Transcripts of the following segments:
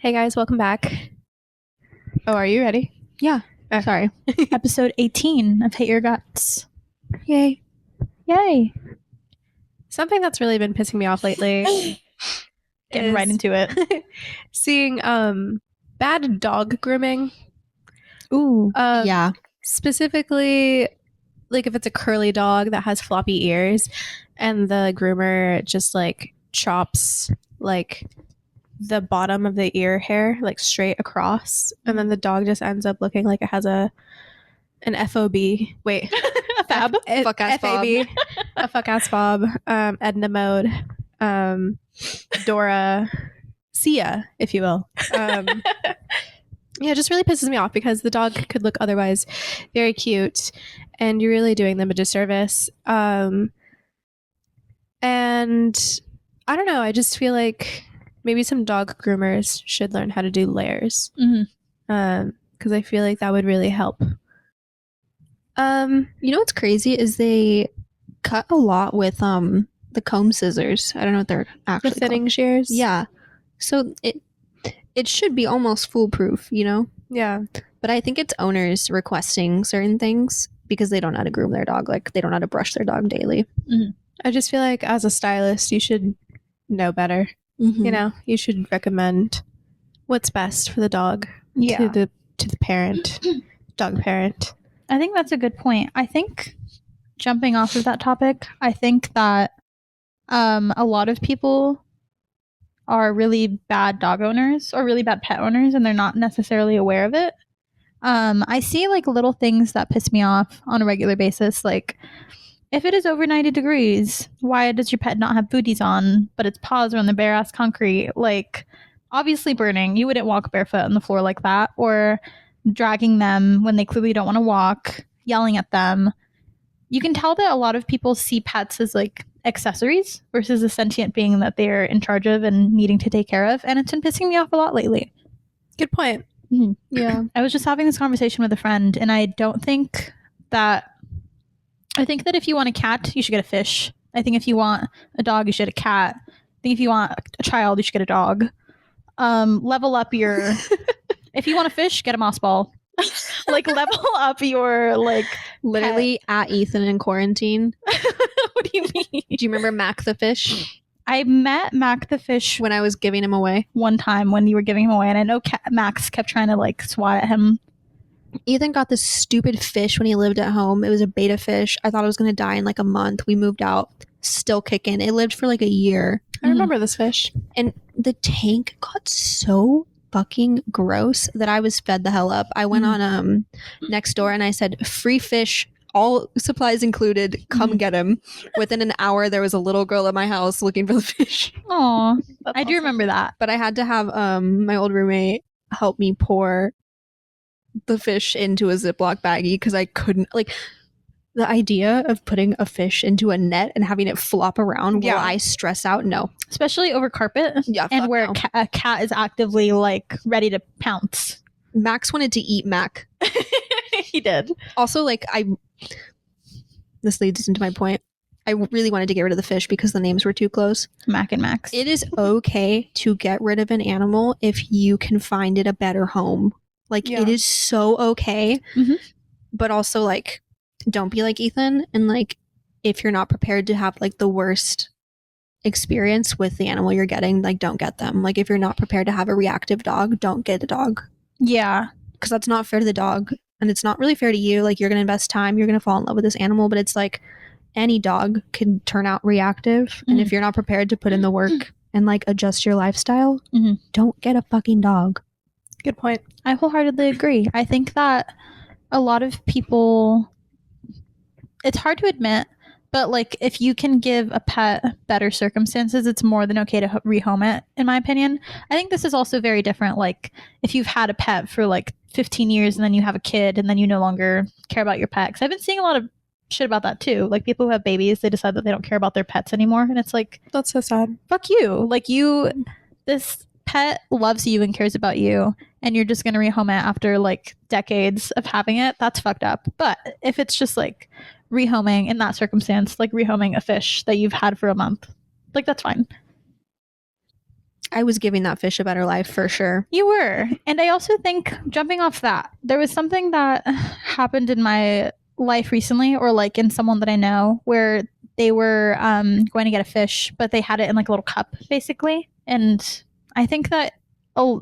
Hey guys, welcome back. Oh, are you ready? Yeah. Sorry. Episode 18 of Hate Your Guts. Yay. Yay. Something that's really been pissing me off lately Getting right into it. seeing bad dog grooming. Ooh. Yeah. Specifically, like if it's a curly dog that has floppy ears and the groomer just like chops like the bottom of the ear hair like straight across, and then the dog just ends up looking like it has an FOB. Wait. Fab. Fuck ass Bob. FAB. A fuck ass Bob. Edna Mode. Dora. Sia, if you will. Yeah, it just really pisses me off because the dog could look otherwise very cute and you're really doing them a disservice. And I don't know, I just feel like maybe some dog groomers should learn how to do layers. Because I feel like that would really help. You know what's crazy is they cut a lot with the comb scissors. I don't know what they're actually The thinning called. shears. Yeah. So it should be almost foolproof, you know? Yeah. But I think it's owners requesting certain things because they don't know how to groom their dog. Like they don't know how to brush their dog daily. I just feel like as a stylist, you should know better. Mm-hmm. You know, you should recommend what's best for the dog to the parent, dog parent. I think that's a good point. I think, jumping off of that topic, I think that a lot of people are really bad dog owners or really bad pet owners, and they're not necessarily aware of it. I see like little things that piss me off on a regular basis, like if it is over 90 degrees, why does your pet not have booties on, but its paws are on the bare ass concrete? Like, obviously burning. You wouldn't walk barefoot on the floor like that, or dragging them when they clearly don't want to walk, yelling at them. You can tell that a lot of people see pets as like accessories versus a sentient being that they're in charge of and needing to take care of. And it's been pissing me off a lot lately. Good point. Mm-hmm. Yeah. I was just having this conversation with a friend, and I think that if you want a cat, you should get a fish. I think if you want a dog, you should get a cat. I think if you want a child, you should get a dog. Level up your... If you want a fish, get a moss ball. Like, level up your, like... Literally at Ethan in quarantine. What do you mean? Do you remember Mac the fish? I met Mac the fish when I was giving him away. One time when you were giving him away, and I know Max kept trying to, like, swat at him. Ethan got this stupid fish when he lived at home. It was a beta fish. I thought it was going to die in like a month. We moved out. Still kicking. It lived for like a year. I remember this fish. And the tank got so fucking gross that I was fed the hell up. I went on next door and I said, free fish, all supplies included, come get him. Within an hour there was a little girl at my house looking for the fish. Aw, I do remember that. But I had to have my old roommate help me pour the fish into a Ziploc baggie because I couldn't, like, the idea of putting a fish into a net and having it flop around while I stress out, no. Especially over carpet. Yeah, and where no. a cat is actively, like, ready to pounce. Max wanted to eat Mac. He did. Also, like, this leads into my point. I really wanted to get rid of the fish because the names were too close. Mac and Max. It is okay to get rid of an animal if you can find it a better home. Like, it is so okay. Mm-hmm. But also, like, don't be like Ethan. And, like, if you're not prepared to have, like, the worst experience with the animal you're getting, like, don't get them. Like, if you're not prepared to have a reactive dog, don't get a dog. Yeah. Because that's not fair to the dog. And it's not really fair to you. Like, you're going to invest time. You're going to fall in love with this animal. But it's, like, any dog can turn out reactive. Mm-hmm. And if you're not prepared to put in the work and, like, adjust your lifestyle, don't get a fucking dog. Good point. I wholeheartedly agree. I think that a lot of people, it's hard to admit, but like if you can give a pet better circumstances, it's more than okay to rehome it, in my opinion. I think this is also very different. Like if you've had a pet for like 15 years and then you have a kid and then you no longer care about your pet. 'Cause I've been seeing a lot of shit about that too. Like people who have babies, they decide that they don't care about their pets anymore. And it's like, that's so sad. Fuck you. Like this pet loves you and cares about you, and you're just going to rehome it after like decades of having it. That's fucked up. But if it's just like rehoming in that circumstance, like rehoming a fish that you've had for a month, like that's fine. I was giving that fish a better life for sure. You were. And I also think, jumping off that, there was something that happened in my life recently, or like in someone that I know, where they were going to get a fish, but they had it in like a little cup, basically. And I think that,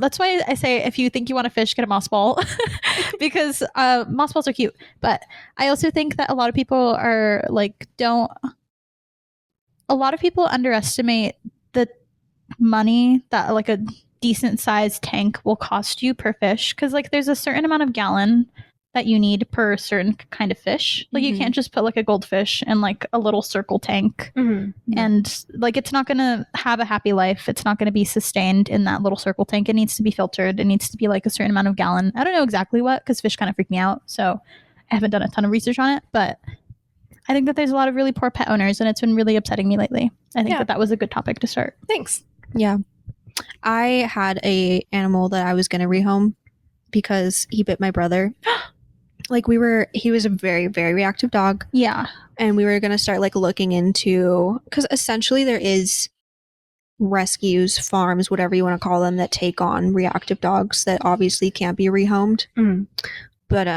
that's why I say if you think you want a fish, get a moss ball, because moss balls are cute. But I also think that a lot of people are like, a lot of people underestimate the money that like a decent sized tank will cost you per fish, because like there's a certain amount of gallon that you need per certain kind of fish. Like you can't just put like a goldfish in like a little circle tank, and like it's not gonna have a happy life. It's not gonna be sustained in that little circle tank. It needs to be filtered. It needs to be like a certain amount of gallon. I don't know exactly what, because fish kind of freak me out, so I haven't done a ton of research on it, but I think that there's a lot of really poor pet owners, and it's been really upsetting me lately. I think that was a good topic to start. Thanks. Yeah. I had a animal that I was going to rehome because he bit my brother. Like he was a very, very reactive dog. Yeah. And we were going to start like looking into, because essentially there is rescues, farms, whatever you want to call them, that take on reactive dogs that obviously can't be rehomed. But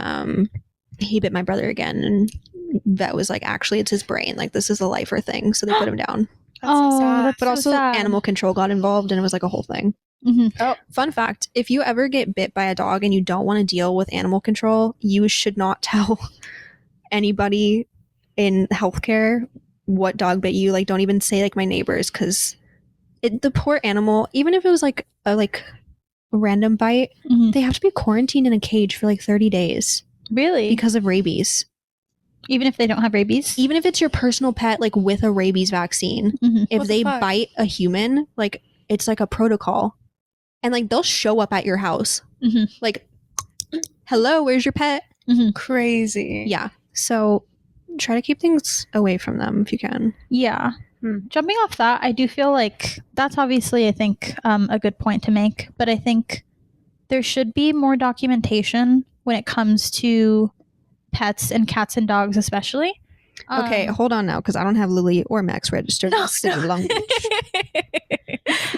he bit my brother again, and that was like, actually it's his brain. Like this is a lifer thing. So they put him down. That's so sad. That's But so also sad. animal control got involved, and it was like a whole thing. Oh, fun fact, if you ever get bit by a dog and you don't want to deal with animal control, you should not tell anybody in healthcare what dog bit you. Like, don't even say like my neighbors, because the poor animal, even if it was like a random bite, they have to be quarantined in a cage for like 30 days Really? because of rabies. Even if they don't have rabies? Even if it's your personal pet, like with a rabies vaccine, if What the they fuck? bite a human, like it's like a protocol, and like they'll show up at your house, like, hello, where's your pet? Crazy. Yeah. So try to keep things away from them if you can. Yeah. Jumping off that, I do feel like that's obviously, I think, a good point to make. But I think there should be more documentation when it comes to pets and cats and dogs, especially. Okay, hold on now, because I don't have Lily or Max registered in the city of Long Beach.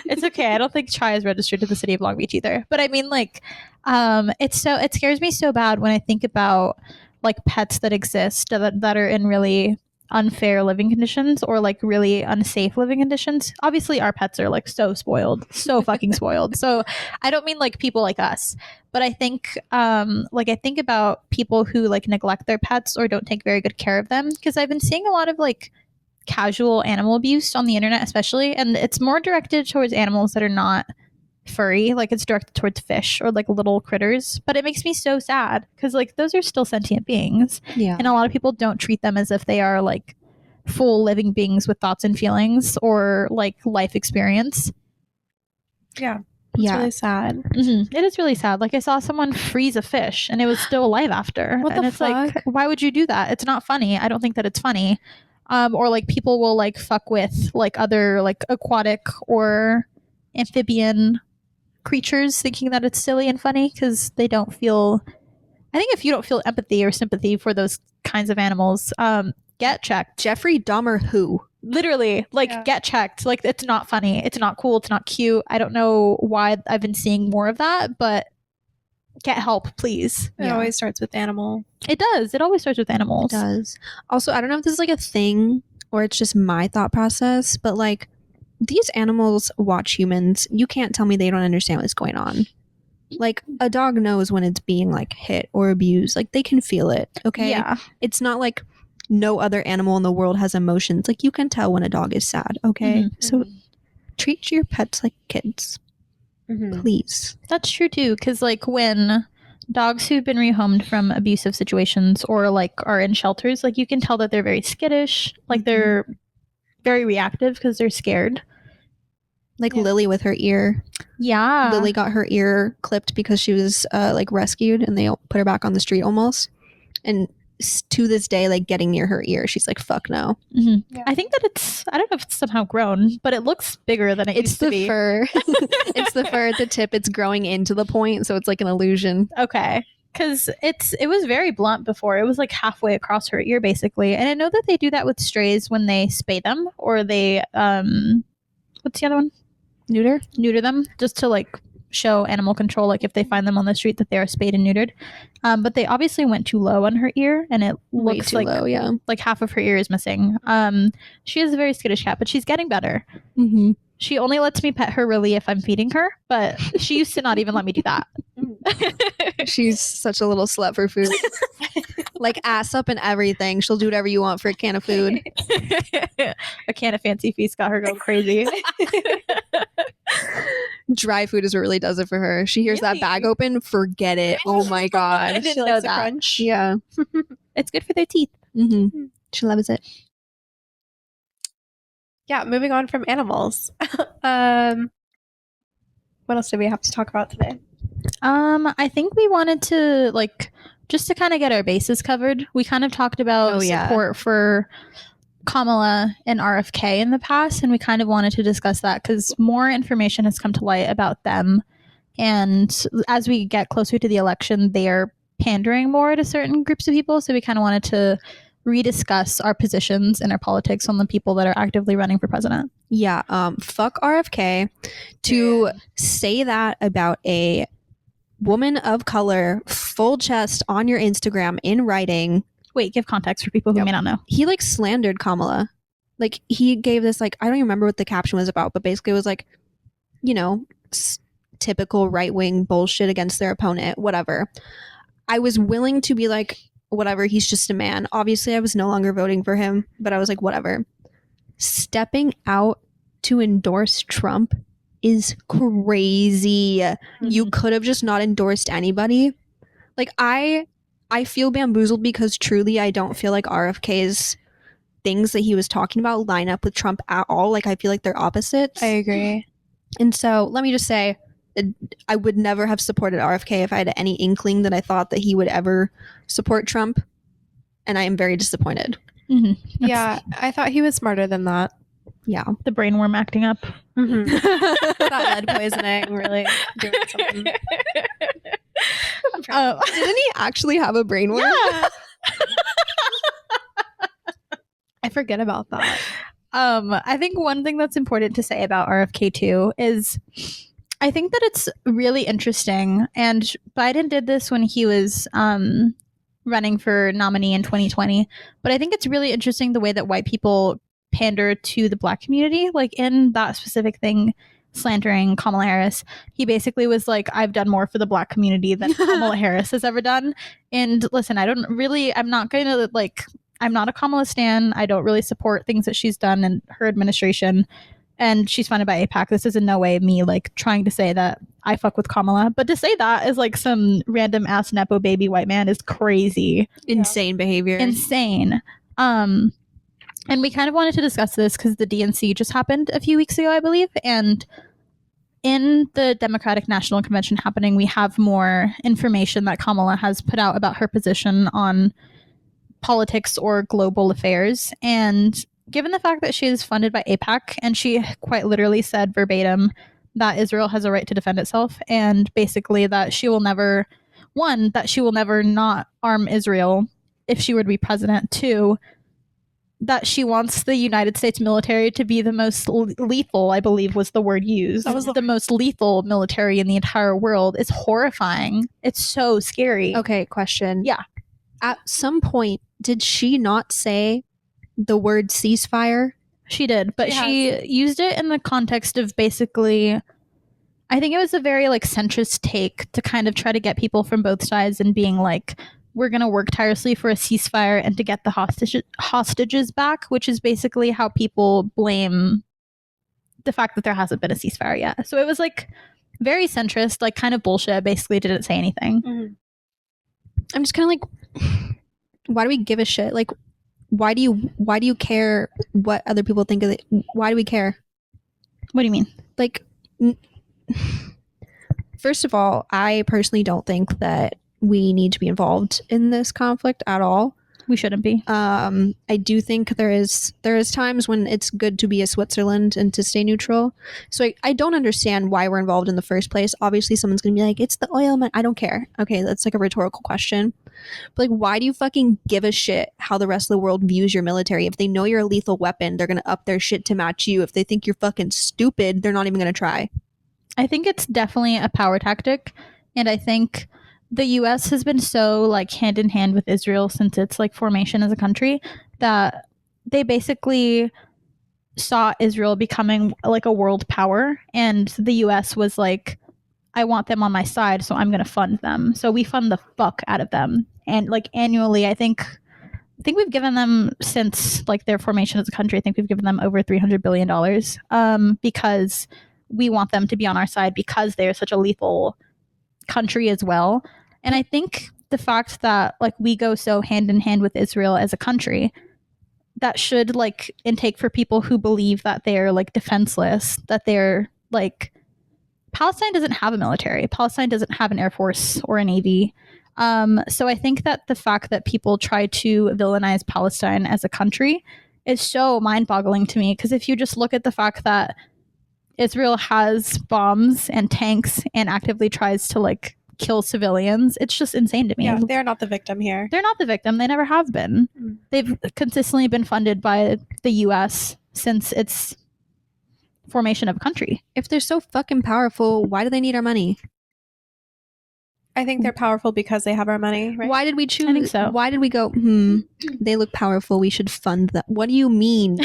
It's okay. I don't think Chai is registered to the city of Long Beach either. But I mean, like, it scares me so bad when I think about like pets that exist that are in really unfair living conditions, or like really unsafe living conditions. Obviously our pets are like so spoiled, so fucking spoiled. So I don't mean like people like us, but I think like I think about people who like neglect their pets or don't take very good care of them, because I've been seeing a lot of like casual animal abuse on the internet, especially, and it's more directed towards animals that are not furry. Like it's directed towards fish or like little critters, but it makes me so sad, because like those are still sentient beings, Yeah. and a lot of people don't treat them as if they are like full living beings with thoughts and feelings or like life experience. Yeah. It's really sad. It is really sad. Like I saw someone freeze a fish and it was still alive after. What and the it's like, fuck? why would you do that? It's not funny. I don't think that it's funny. Or like people will like fuck with like other like aquatic or amphibian creatures, thinking that it's silly and funny because they don't feel. I think if you don't feel empathy or sympathy for those kinds of animals, get checked. Jeffrey Dahmer who? Literally, like, get checked. Like, it's not funny. It's not cool. It's not cute. I don't know why I've been seeing more of that, but get help, please. It always starts with animal. It does. It always starts with animals. It does. Also, I don't know if this is like a thing or it's just my thought process, but like these animals watch humans. You can't tell me they don't understand what's going on. Like a dog knows when it's being like hit or abused. Like they can feel it. Okay. Yeah. It's not like no other animal in the world has emotions. Like you can tell when a dog is sad. Okay. So treat your pets like kids. Please. That's true too, because like when dogs who've been rehomed from abusive situations or like are in shelters, like you can tell that they're very skittish, like they're very reactive because they're scared. Like Lily with her ear. Yeah. Lily got her ear clipped because she was like rescued, and they put her back on the street almost. And to this day, like getting near her ear, she's like, fuck no. I think that I don't know if it's somehow grown, but it looks bigger than it used to be. Fur. It's the fur at the tip. It's growing into the point, so it's like an illusion. Okay. Because it was very blunt before. It was like halfway across her ear, basically. And I know that they do that with strays when they spay them, or they, what's the other one? neuter them just to like show animal control, like if they find them on the street that they are spayed and neutered. But they obviously went too low on her ear, and it Way looks too like low, yeah. like half of her ear is missing. She is a very skittish cat, but she's getting better. Mm-hmm. She only lets me pet her really if I'm feeding her, but she used to not even let me do that. She's such a little slut for food. Like ass up and everything. She'll do whatever you want for a can of food. A can of Fancy Feast got her going crazy. Dry food is what really does it for her. She hears Really? that bag open, forget it. Oh my god. I didn't She know likes a that. crunch. Yeah. It's good for their teeth. Mm-hmm. She loves it. Yeah, moving on from animals. What else do we have to talk about today? I think we wanted to like just to kind of get our bases covered. We kind of talked about Oh, yeah. support for Kamala and RFK in the past, and we kind of wanted to discuss that because more information has come to light about them. And as we get closer to the election, they are pandering more to certain groups of people. So we kind of wanted to rediscuss our positions and our politics on the people that are actively running for president. Yeah. Fuck RFK. To say that about a woman of color, full chest on your Instagram in writing. Wait, give context for people who Yep. may not know. He like slandered Kamala. Like he gave this like, I don't even remember what the caption was about, but basically it was like, you know, typical right-wing bullshit against their opponent, whatever. I was willing to be like, whatever, he's just a man. Obviously I was no longer voting for him, but I was like, whatever. Stepping out to endorse Trump is crazy. You could have just not endorsed anybody. Like I feel bamboozled because truly I don't feel like RFK's things that he was talking about line up with Trump at all. Like I feel like they're opposites. I agree. And so let me just say, I would never have supported RFK if I had any inkling that I thought that he would ever support Trump. And I am very disappointed. Mm-hmm. Yeah, I thought he was smarter than that. Yeah. The brainworm acting up. That lead poisoning really doing something. Oh. Didn't he actually have a brainworm? Yeah. I forget about that. I think one thing that's important to say about RFK too is I think that it's really interesting, and Biden did this when he was running for nominee in 2020, but I think it's really interesting the way that white people pander to the Black community. Like in that specific thing, slandering Kamala Harris, he basically was like, I've done more for the Black community than Kamala Harris has ever done. And listen, I'm not a Kamala stan. I don't really support things that she's done in her administration, and she's funded by AIPAC. This is in no way me like trying to say that I fuck with Kamala, but to say that as like some random ass nepo baby white man is crazy. Insane behavior. Insane. And we kind of wanted to discuss this because the DNC just happened a few weeks ago, I believe, and in the Democratic National Convention happening, we have more information that Kamala has put out about her position on politics or global affairs. And given the fact that she is funded by AIPAC, and she quite literally said verbatim that Israel has a right to defend itself, and basically that she will never not arm Israel if she were to be president. Two, that she wants the United States military to be the most lethal, I believe was the word used. That was the most lethal military in the entire world. Is horrifying. It's so scary. Okay, question. Yeah. At some point, did she not say the word ceasefire? She did, but she used it in the context of basically, I think it was a very like centrist take to kind of try to get people from both sides and being like, we're going to work tirelessly for a ceasefire and to get the hostages back, which is basically how people blame the fact that there hasn't been a ceasefire yet. So it was like very centrist, like kind of bullshit, basically didn't say anything. Mm-hmm. I'm just kind of like, why do we give a shit? Like, why do you care what other people think of it? Why do we care? What do you mean? Like, first of all, I personally don't think that we need to be involved in this conflict at all. We shouldn't be. I do think there is times when it's good to be a Switzerland and to stay neutral. So I don't understand why we're involved in the first place. Obviously, someone's gonna be like, "It's the oil." I don't care. Okay, that's like a rhetorical question. But like, why do you fucking give a shit how the rest of the world views your military? If they know you're a lethal weapon, they're gonna up their shit to match you. If they think you're fucking stupid, they're not even gonna try. I think it's definitely a power tactic, and I think the US has been so like hand in hand with Israel since its like formation as a country that they basically saw Israel becoming like a world power, and the US was like, I want them on my side, so I'm going to fund them. So we fund the fuck out of them, and like annually, I think we've given them, since like their formation as a country, I think we've given them over $300 billion, because we want them to be on our side because they're such a lethal country as well. And I think the fact that like we go so hand in hand with Israel as a country, that should like intake for people who believe that they're like defenseless, that they're like, Palestine doesn't have a military, Palestine doesn't have an air force or a navy. So I think that the fact that people try to villainize Palestine as a country is so mind-boggling to me, because if you just look at the fact that Israel has bombs and tanks and actively tries to like kill civilians, it's just insane to me. Yeah, they're not the victim here. They're not the victim. They never have been. They've consistently been funded by the US since its formation of a country. If they're so fucking powerful, why do they need our money? I think they're powerful because they have our money, right? Why did we choose? I think so. Why did we go, they look powerful, we should fund them? What do you mean?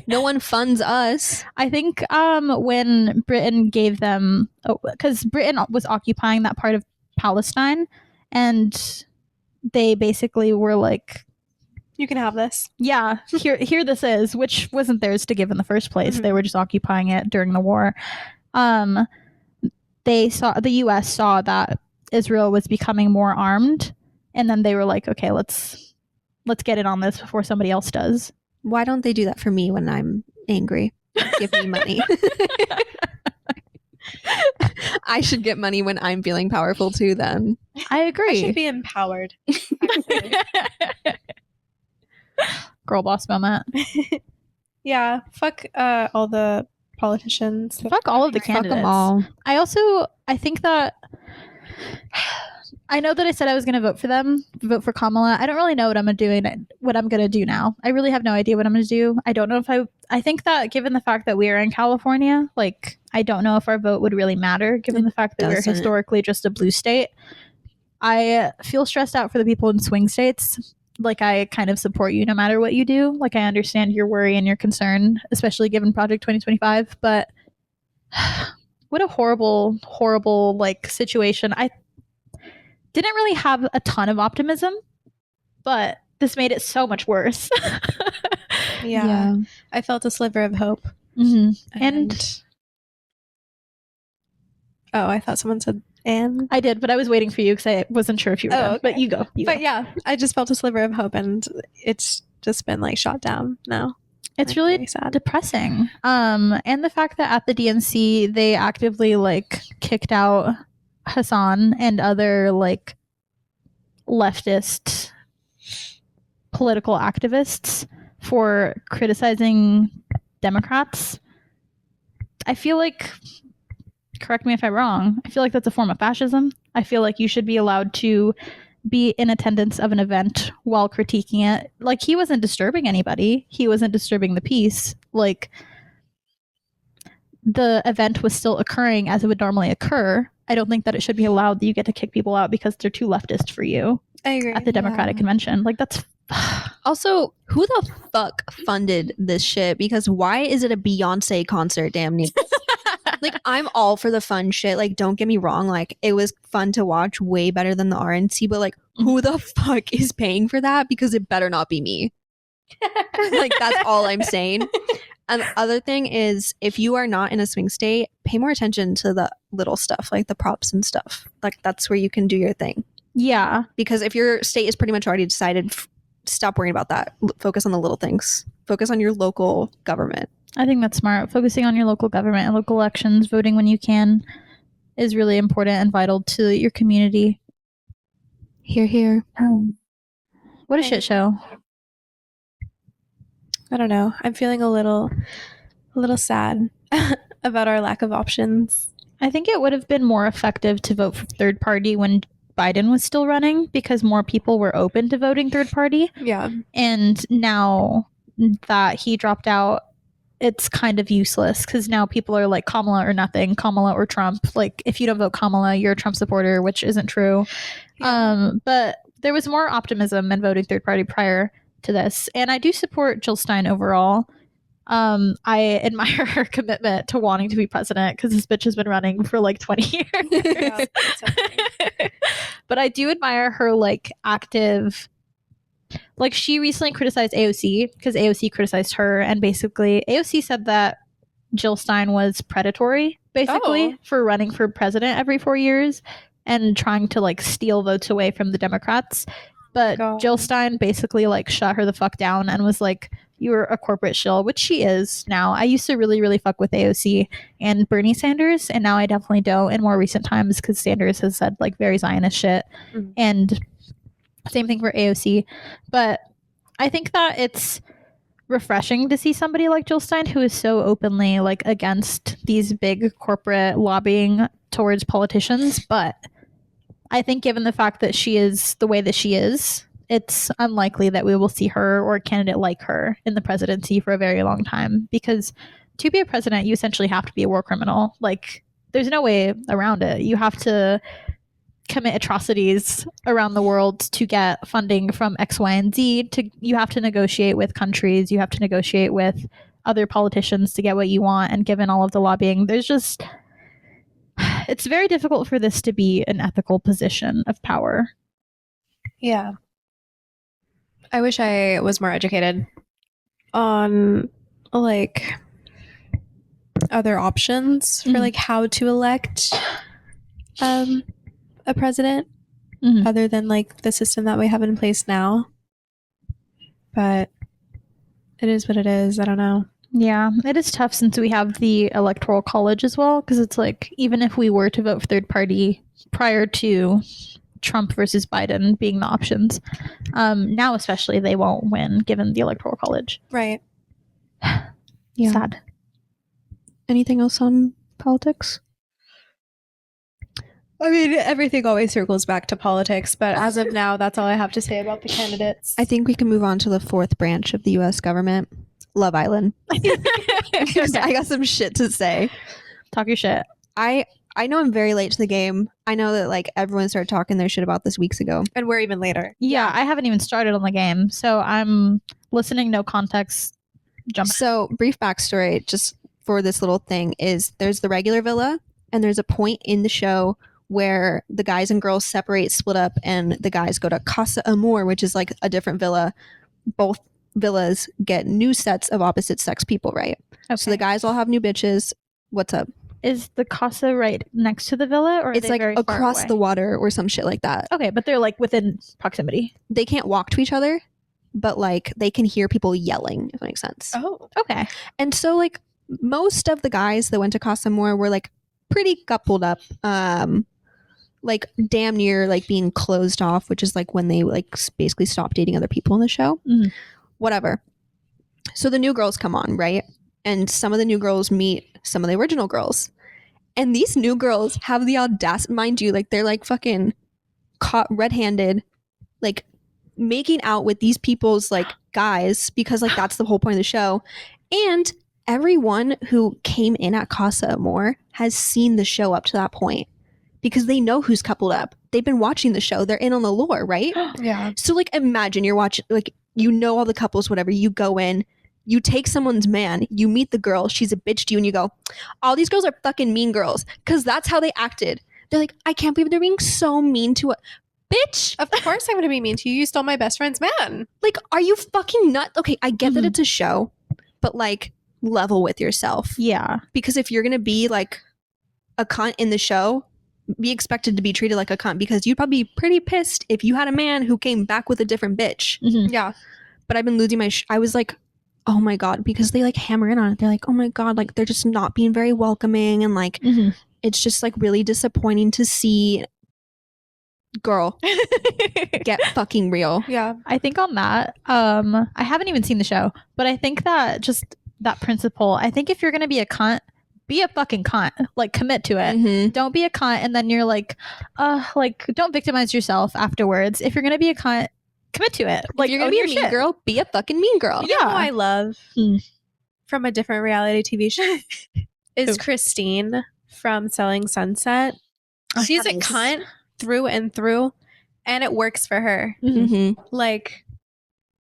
No one funds us. I think when Britain gave them, because Britain was occupying that part of Palestine, and they basically were like, you can have this. Yeah, here this is, which wasn't theirs to give in the first place. Mm-hmm. They were just occupying it during the war. The US saw that Israel was becoming more armed, and then they were like, okay, let's get in on this before somebody else does. Why don't they do that for me when I'm angry? Give me money. I should get money when I'm feeling powerful too, then. I agree. I should be empowered. Girl boss moment. Yeah, fuck all the politicians. Fuck all of the candidates. Fuck them all. I think that I know that I said I was going to vote for Kamala. I don't really know what I'm going to do now. I really have no idea what I'm going to do. I don't know if I think that given the fact that we are in California, like, I don't know if our vote would really matter given the fact that we're historically just a blue state. I feel stressed out for the people in swing states. Like, I kind of support you no matter what you do. Like, I understand your worry and your concern, especially given Project 2025, but what a horrible, horrible, like, situation. I didn't really have a ton of optimism, but this made it so much worse. Yeah. I felt a sliver of hope. Mm-hmm. And oh, I thought someone said and. I did, but I was waiting for you because I wasn't sure if you were done. Okay. But you go. But yeah, I just felt a sliver of hope, and it's just been like shot down now. It's like, really sad. Depressing. And the fact that at the DNC they actively like kicked out Hassan and other like leftist political activists for criticizing Democrats. I feel like, correct me if I'm wrong, I feel like that's a form of fascism. I feel like you should be allowed to be in attendance of an event while critiquing it. Like, he wasn't disturbing anybody. He wasn't disturbing the peace. Like, the event was still occurring as it would normally occur. I don't think that it should be allowed that you get to kick people out because they're too leftist for you. I agree. At the Democratic convention. Like, that's also, who the fuck funded this shit? Because why is it a Beyonce concert, damn near? Like, I'm all for the fun shit. Like, don't get me wrong. Like, it was fun to watch, way better than the RNC. But like, who the fuck is paying for that? Because it better not be me. Like, that's all I'm saying. And the other thing is, if you are not in a swing state, pay more attention to the little stuff, like the props and stuff. Like, that's where you can do your thing. Yeah. Because if your state is pretty much already decided, stop worrying about that. Focus on the little things. Focus on your local government. I think that's smart. Focusing on your local government and local elections, voting when you can, is really important and vital to your community. Hear, hear. What a shit show. I don't know. I'm feeling a little sad about our lack of options. I think it would have been more effective to vote for third party when Biden was still running because more people were open to voting third party. Yeah. And now that he dropped out, it's kind of useless because now people are like Kamala or nothing, Kamala or Trump. Like if you don't vote Kamala, you're a Trump supporter, which isn't true. Yeah. But there was more optimism in voting third party prior to this. And I do support Jill Stein overall. I admire her commitment to wanting to be president because this bitch has been running for like 20 years. Yeah, that's so funny. But I do admire her like active. Like she recently criticized AOC because AOC criticized her, and basically AOC said that Jill Stein was predatory, basically, for running for president every 4 years and trying to like steal votes away from the Democrats. But God. Jill Stein basically like shut her the fuck down and was like, "You're a corporate shill," which she is now. I used to really, really fuck with AOC and Bernie Sanders, and now I definitely don't in more recent times because Sanders has said like very Zionist shit. Mhm. And same thing for AOC. But I think that it's refreshing to see somebody like Jill Stein who is so openly like against these big corporate lobbying towards politicians. But I think given the fact that she is the way that she is, it's unlikely that we will see her or a candidate like her in the presidency for a very long time because to be a president, you essentially have to be a war criminal. Like there's no way around it. You have to commit atrocities around the world to get funding from X, Y, and Z. You have to negotiate with countries. You have to negotiate with other politicians to get what you want. And given all of the lobbying, it's very difficult for this to be an ethical position of power. Yeah. I wish I was more educated on like other options for like how to elect a president other than like the system that we have in place now. But it is what it is. I don't know. Yeah, it is tough since we have the electoral college as well because it's like even if we were to vote for third party prior to Trump versus Biden being the options, now especially they won't win given the electoral college. Right. Yeah. Sad. Anything else on politics? I mean, everything always circles back to politics, but as of now, that's all I have to say about the candidates. I think we can move on to the fourth branch of the U.S. government, Love Island. Because I got some shit to say. Talk your shit. I know I'm very late to the game. I know that like everyone started talking their shit about this weeks ago. And we're even later. Yeah, I haven't even started on the game, so I'm listening, no context. Jump. So brief backstory just for this little thing is there's the regular villa and there's a point in the show where the guys and girls separate, split up, and the guys go to Casa Amor, which is like a different villa. Both villas get new sets of opposite sex people, right? Okay. So the guys all have new bitches. What's up? Is the casa right next to the villa, or are It's they like very far across away? the water or some shit like that. Okay, but they're like within proximity. They can't walk to each other, but like they can hear people yelling, if that makes sense. Oh. Okay. And so like most of the guys that went to Casa Amor were like pretty coupled up. Like damn near like being closed off, which is like when they like basically stop dating other people in the show. Mhm. Whatever. So the new girls come on, right? And some of the new girls meet some of the original girls. And these new girls have the audacity, mind you, like they're like fucking caught red-handed, like making out with these people's like guys because like that's the whole point of the show. And everyone who came in at Casa Amor has seen the show up to that point because they know who's coupled up. They've been watching the show. They're in on the lore, right? Yeah. So like imagine you're watching, like you know all the couples, whatever, you go in, you take someone's man, you meet the girl, she's a bitch to you, and you go, all these girls are fucking mean girls because that's how they acted. They're like, I can't believe they're being so mean to a bitch. Of course I'm going to be mean to you. You stole my best friend's man. Like, are you fucking nuts? Okay, I get that Mhm. it's a show, but like level with yourself. Yeah. Because if you're going to be like a cunt in the show, be expected to be treated like a cunt because you'd probably be pretty pissed if you had a man who came back with a different bitch. Mhm. Yeah. But I've been losing my I was like, oh my god, because they like hammer in on it. They're like, oh my god, like they're just not being very welcoming and like Mhm. it's just like really disappointing to see. Girl, get fucking real. Yeah. I think on that, I haven't even seen the show, but I think that just that principle, I think if you're going to be a cunt, be a fucking cunt. Like, commit to it. Mhm. Don't be a cunt and then you're like, don't victimize yourself afterwards. If you're going to be a cunt, commit to it. Like, If you're gonna own be a your mean shit. girl, be a fucking mean girl. You know who Yeah. I love from a different reality TV show is Who? Christine from Selling Sunset. Oh, She's a nice. cunt through and through, and it works for her. Mhm. Like,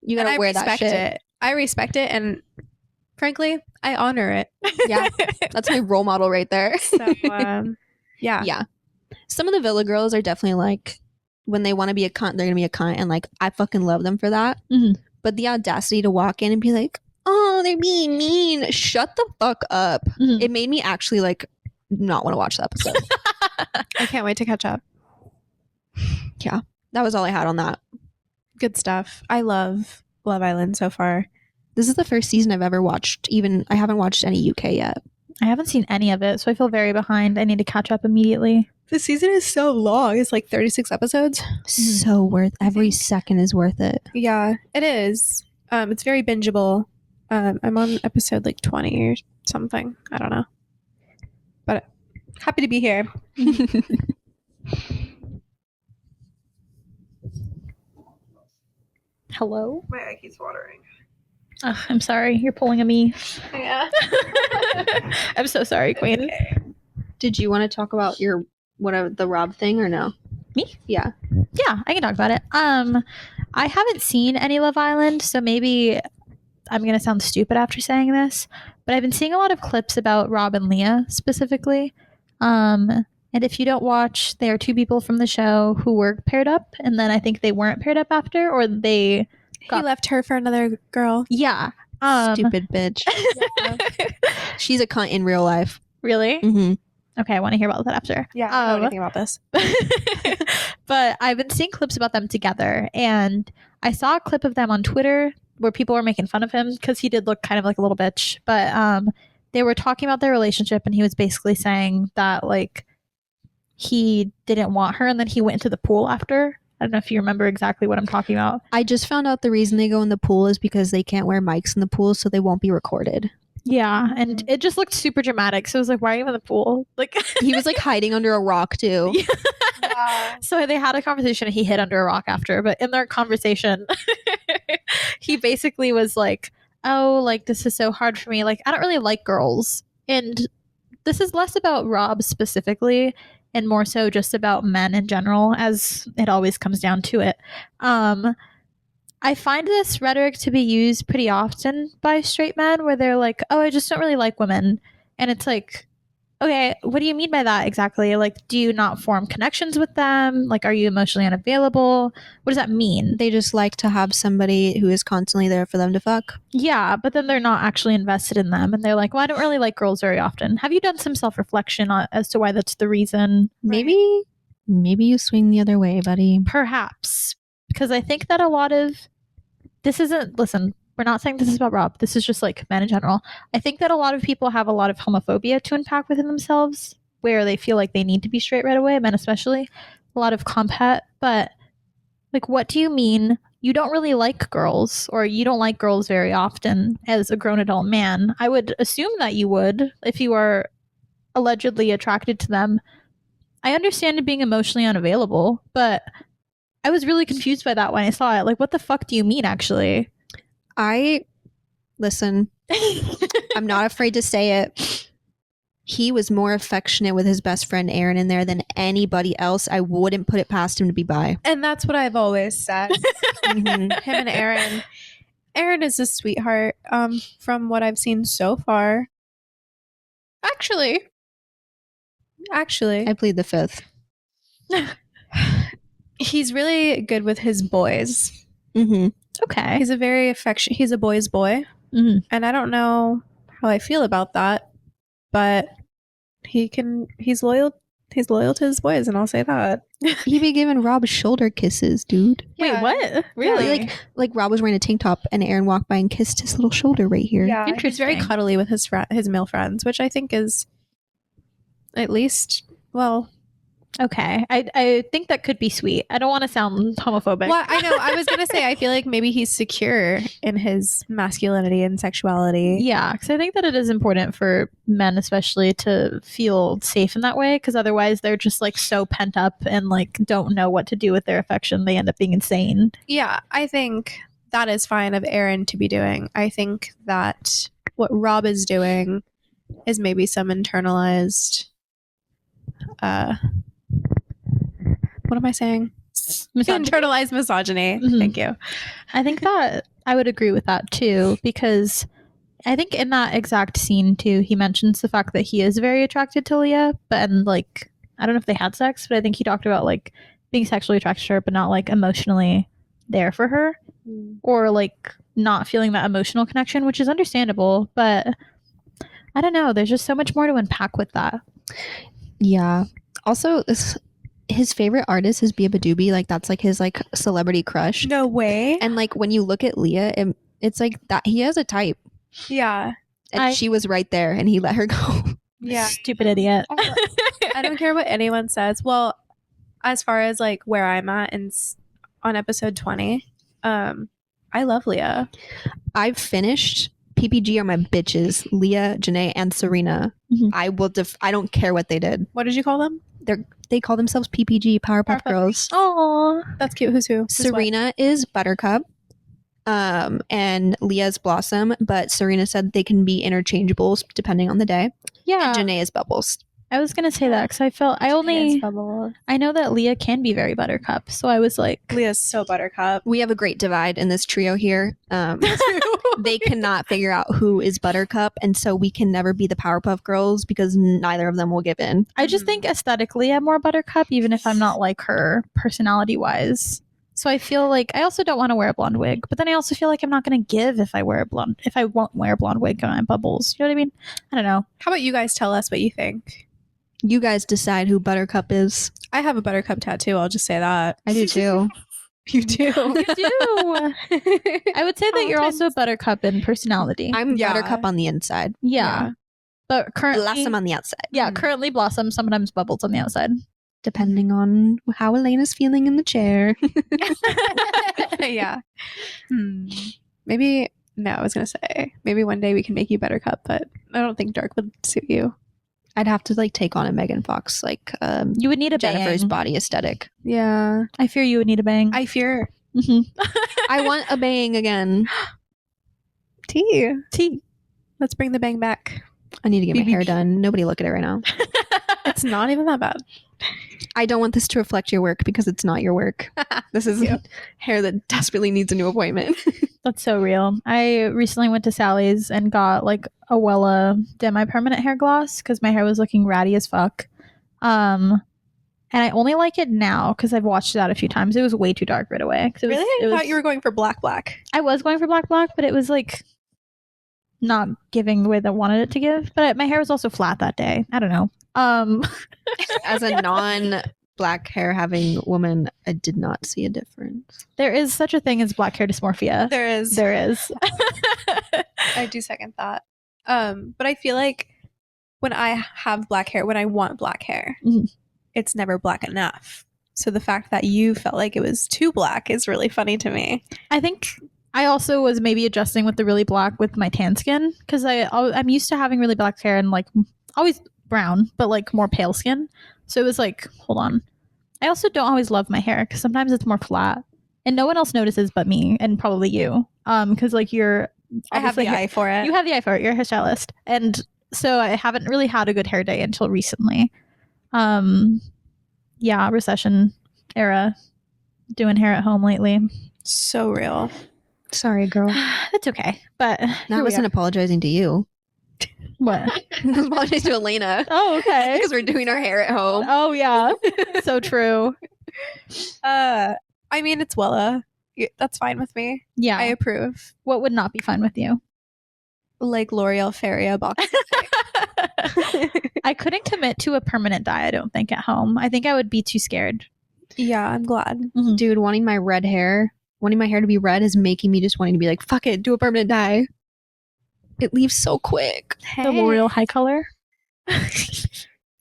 You and gotta I wear that respect shit. it. I respect it, and frankly, I honor it. Yeah, that's my role model right there. So, yeah. Yeah. Some of the Villa girls are definitely like, when they want to be a cunt, they're gonna be a cunt, and like I fucking love them for that. Mhm. But the audacity to walk in and be like, "Oh, they're being mean," shut the fuck up. Mhm. It made me actually like not want to watch the episode. I can't wait to catch up. That was all I had on that. Good stuff. I love Love Island so far. This is the first season I've ever watched. Even I haven't watched any UK yet. I haven't seen any of it, so I feel very behind. I need to catch up immediately. The season is so long. It's like 36 episodes. So worth every second is worth it. Yeah, it is. It's very bingeable. I'm on episode like 20 or something. I don't know. But happy to be here. Hello? My eye keeps watering. Ugh, I'm sorry. You're pulling a me. Yeah. I'm so sorry, Queen. Did you want to talk about your whatever the Rob thing or no? Me? Yeah. Yeah, I can talk about it. I haven't seen any Love Island, so maybe I'm gonna sound stupid after saying this, but I've been seeing a lot of clips about Rob and Leah specifically. And if you don't watch, they are two people from the show who were paired up, and then I think they weren't paired up after, or they He left her for another girl. yeah. Stupid bitch. She's a cunt in real life. Really? Mm-hmm. Okay, I want to hear about that after. Yeah, I don't know anything about this. But I've been seeing clips about them together, and I saw a clip of them on Twitter where people were making fun of him because he did look kind of like a little bitch. But they were talking about their relationship, and he was basically saying that like he didn't want her, and then he went into the pool after. I don't know if you remember exactly what I'm talking about. I just found out the reason they go in the pool is because they can't wear mics in the pool, so they won't be recorded. Yeah, and it just looked super dramatic. So I was like, why are you in the pool? Like He was like hiding under a rock too. Yeah. So they had a conversation and he hid under a rock after, but in their conversation, he basically was like, oh, like this is so hard for me. Like, I don't really like girls. And this is less about Rob specifically and more so just about men in general, as it always comes down to it. I find this rhetoric to be used pretty often by straight men where they're like, oh, I just don't really like women. And it's like, okay, what do you mean by that exactly? Like, do you not form connections with them? Like, are you emotionally unavailable? What does that mean? They just like to have somebody who is constantly there for them to fuck. Yeah, but then they're not actually invested in them. And they're like, well, I don't really like girls very often. Have you done some self-reflection as to why that's the reason? Maybe you swing the other way, buddy. Perhaps. Because I think that a lot of this isn't, listen, we're not saying this is about Rob. This is just like men in general. I think that a lot of people have a lot of homophobia to unpack within themselves where they feel like they need to be straight right away, men especially. A lot of compet. But like, what do you mean you don't really like girls or you don't like girls very often as a grown adult man? I would assume that you would if you are allegedly attracted to them. I understand being emotionally unavailable, but I was really confused by that when I saw it. Like, what the fuck do you mean, actually? Listen, I'm not afraid to say it. He was more affectionate with his best friend Aaron in there than anybody else. I wouldn't put it past him to be bi. And that's what I've always said. Mhm. Him and Aaron. Aaron is a sweetheart, from what I've seen so far. Actually, I plead the fifth. he's really good with his boys. Mm-hmm. Okay. He's a very affectionate. He's a boy's boy, Mhm. and I don't know how I feel about that, but he's loyal. He's loyal to his boys, and I'll say that. He be giving Rob shoulder kisses, dude. Wait, Yeah. what? Really? Like Rob was wearing a tank top and Aaron walked by and kissed his little shoulder right here. Yeah, he's very Interesting. cuddly with his male friends, which I think is at least, well, Okay. I think that could be sweet. I don't want to sound homophobic. Well, I know. I was gonna say I feel like maybe he's secure in his masculinity and sexuality. Yeah, because I think that it is important for men, especially, to feel safe in that way. Because otherwise, they're just like so pent up and like don't know what to do with their affection. They end up being insane. Yeah, I think that is fine of Aaron to be doing. I think that what Rob is doing is maybe some internalized. What am I saying? Misogyny. Internalized misogyny. Mhm. Thank you. I think that I would agree with that too, because I think in that exact scene too, he mentions the fact that he is very attracted to Leah, but and like I don't know if they had sex, but I think he talked about like being sexually attracted to her, but not like emotionally there for her, or like not feeling that emotional connection, which is understandable. But I don't know. There's just so much more to unpack with that. Yeah. Also, his favorite artist is Biba Doobie. Like that's like his like celebrity crush. No way. And like when you look at Leah, it's like that he has a type. Yeah. And she was right there, and he let her go. Yeah. Stupid idiot. I don't care what anyone says. Well, as far as like where I'm at on episode 20, I love Leah. I've finished. PPG are my bitches. Leah, Janae, and Serena. Mhm. I don't care what they did. What did you call them? They call themselves PPG, Powerpuff Girls. Oh, That's cute. Who's who? Who's what? Serena is Buttercup, and Leah's Blossom. But Serena said they can be interchangeable depending on the day. yeah. And Janae is Bubbles. I was gonna say that because I know that Leah can be very Buttercup, so I was like, Leah's so Buttercup. We have a great divide in this trio here. They cannot figure out who is Buttercup, and so we can never be the Powerpuff Girls because neither of them will give in. I just think aesthetically I'm more Buttercup, even if I'm not like her personality wise. So I feel like I also don't want to wear a blonde wig, but then I also feel like I'm not going to give if I won't wear a blonde wig on my Bubbles. You know what I mean? I don't know. How about you guys tell us what you think? You guys decide who Buttercup is. I have a Buttercup tattoo. I'll just say that. I do too. You do. You do. I would say that you're also Buttercup in personality. I'm Yeah. Buttercup on the inside. yeah. But currently, Blossom on the outside. yeah, currently Blossom, sometimes Bubbles on the outside. Depending on how Elena's feeling in the chair. Yeah. Maybe, no, I was going to say, maybe one day we can make you Buttercup, but I don't think dark would suit you. I'd have to like take on a Megan Fox, like You would need a Jennifer's bang. body aesthetic. Yeah. I fear you would need a bang. I fear. Mhm. I want a bang again. T. Let's bring the bang back. I need to get my hair BBB. done. Nobody look at it right now. It's not even that bad. I don't want this to reflect your work because it's not your work. This is Yeah. hair that desperately needs a new appointment. That's so real. I recently went to Sally's and got like a Wella demi-permanent hair gloss because my hair was looking ratty as fuck. And I only like it now because I've watched it out a few times. It was way too dark right away. Really? I thought you were going for black. I was going for black, but it was like not giving the way that I wanted it to give. But my hair was also flat that day. I don't know. As a non-black hair having woman, I did not see a difference. There is such a thing as black hair dysmorphia. There is. There is. I do second that. But I feel like when I have black hair, when I want black hair, Mhm. it's never black enough. So the fact that you felt like it was too black is really funny to me. I think I also was maybe adjusting with the really black with my tan skin because I'm used to having really black hair and like always brown, but like more pale skin. So it was like, hold on. I also don't always love my hair because sometimes it's more flat and no one else notices but me and probably you. Because like you're, I have the obviously eye for it. you have the eye for it. You're a hairstylist, and so I haven't really had a good hair day until recently. Yeah, recession era, doing hair at home lately. So real. Sorry, girl. That's okay, but That here we wasn't are. apologizing to you. What? I was apologizing to Elena Oh, okay. because we're doing our hair at home. Oh yeah, so true. I mean, it's Wella. That's fine with me. Yeah. I approve. What would not be fine with you? Like L'Oreal Feria box. I couldn't commit to a permanent dye. I don't think at home. I think I would be too scared. Yeah, I'm glad. Dude, wanting my hair to be red is making me just wanting to be like, fuck it, do a permanent dye. It leaves so quick. The L'Oreal High Color.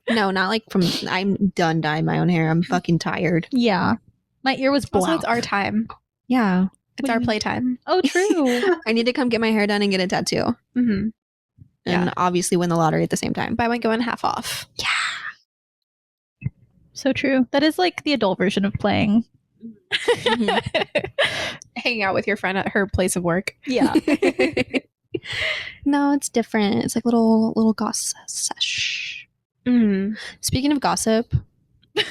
No, not like from. I'm done dyeing my own hair. I'm fucking tired. Yeah. My ear was black. Also, it's our time. Yeah. It's our playtime. Oh, true. I need to come get my hair done and get a tattoo. Mm-hmm. And obviously win the lottery at the same time. Buy one, get one half off. So true. That is like the adult version of playing. Hanging out with your friend at her place of work. Yeah. No, it's different. It's like little gossip sesh. Mm. Speaking of gossip,